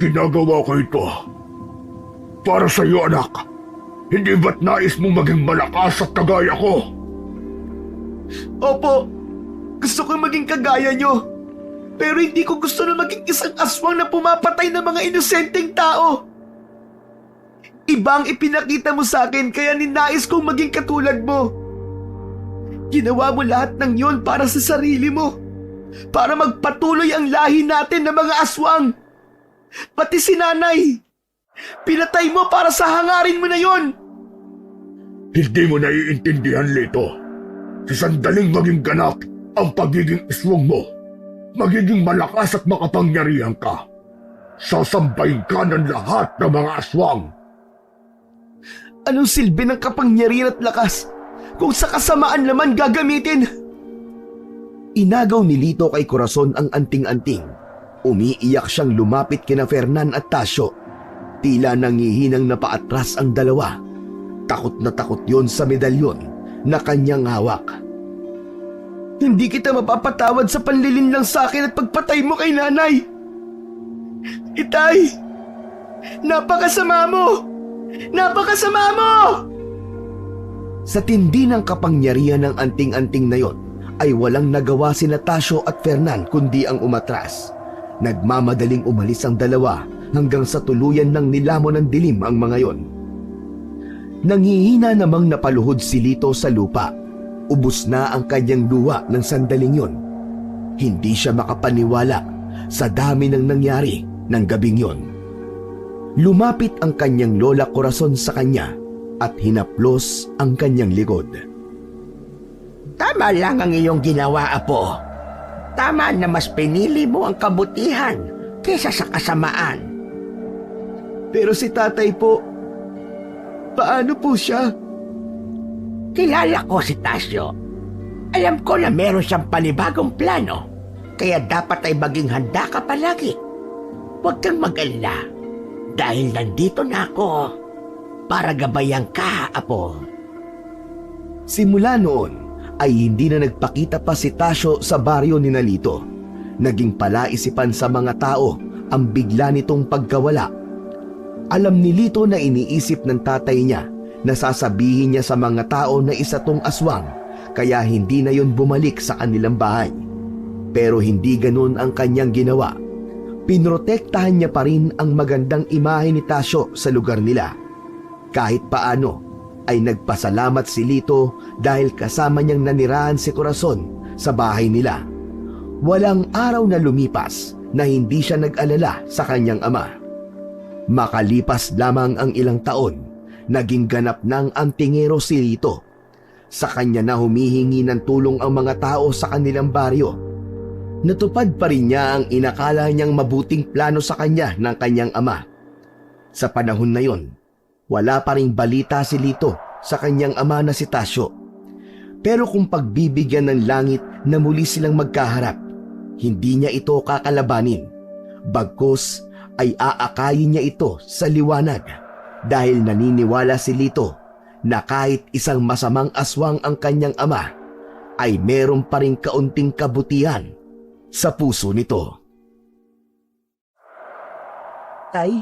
S2: Ginagawa ko ito para sa iyo, anak. Hindi ba't nais mong maging malakas at kagaya ko?
S1: Opo, gusto kong maging kagaya nyo. Pero hindi ko gusto na maging isang aswang na pumapatay ng mga inosenteng tao. Iba ang ipinakita mo sa akin kaya ninais kong maging katulad mo. Ginawa mo lahat ng yon para sa sarili mo. Para magpatuloy ang lahi natin ng mga aswang. Pati si nanay. Pinatay mo para sa hangarin mo na yon.
S2: Hindi mo naiintindihan, Lito. Sa sandaling maging ganap ang pagiging iswang mo, magiging malakas at makapangyarihan ka. Sasambahin ka ng lahat ng mga aswang.
S1: Anong silbi ng kapangyarihan at lakas kung sa kasamaan naman gagamitin?
S3: Inagaw ni Lito kay Corazon ang anting-anting. Umiiyak siyang lumapit kina Fernan at Tasyo. Tila nangihinang napaatras ang dalawa. Takot na takot yon sa medalyon na kanyang hawak.
S1: Hindi kita mapapatawad sa panlilinlang sa akin at pagpatay mo kay nanay. Itay! Napakasama mo! Napakasama mo!
S3: Sa tindi ng kapangyarihan ng anting-anting na yon, ay walang nagawa si Tasyo at Fernan kundi ang umatras. Nagmamadaling umalis ang dalawa hanggang sa tuluyan ng nilamon ng dilim ang mga yon. Nanghihina namang napaluhod si Lito sa lupa. Ubus na ang kanyang luha ng sandaling yon. Hindi siya makapaniwala sa dami ng nangyari ng gabing yon. Lumapit ang kanyang lola Corazon sa kanya at hinaplos ang kanyang likod.
S4: Tama lang ang iyong ginawa, Apo. Tama na mas pinili mo ang kabutihan kaysa sa kasamaan.
S1: Pero si tatay po, paano po siya?
S4: Kilala ko si Tasyo. Alam ko na meron siyang panibagong plano, kaya dapat ay maging handa ka palagi. Huwag kang mag-alala, dahil nandito na ako para gabayan ka, Apo.
S3: Simula noon ay hindi na nagpakita pa si Tasyo sa baryo ni Lito. Naging palaisipan sa mga tao ang bigla nitong pagkawala. Alam ni Lito na iniisip ng tatay niya na sasabihin niya sa mga tao na isa tong aswang, kaya hindi na yon bumalik sa kanilang bahay. Pero hindi ganun ang kanyang ginawa. Pinrotektahan niya pa rin ang magandang imahe ni Tasyo sa lugar nila. Kahit paano ay nagpasalamat si Lito dahil kasama niyang nanirahan si Corazon sa bahay nila. Walang araw na lumipas na hindi siya nag-alala sa kanyang ama. Makalipas lamang ang ilang taon, naging ganap ng antingero si Lito. Sa kanya na humihingi ng tulong ang mga tao sa kanilang baryo. Natupad pa rin niya ang inakala niyang mabuting plano sa kanya ng kanyang ama. Sa panahon na yon, wala pa ring balita si Lito sa kanyang ama na si Tasyo. Pero kung pagbibigyan ng langit na muli silang magkaharap, hindi niya ito kakalabanin. Bagkus ay aakayin niya ito sa liwanag dahil naniniwala si Lito na kahit isang masamang aswang ang kanyang ama, ay meron pa ring kaunting kabutihan sa puso nito.
S1: Tay,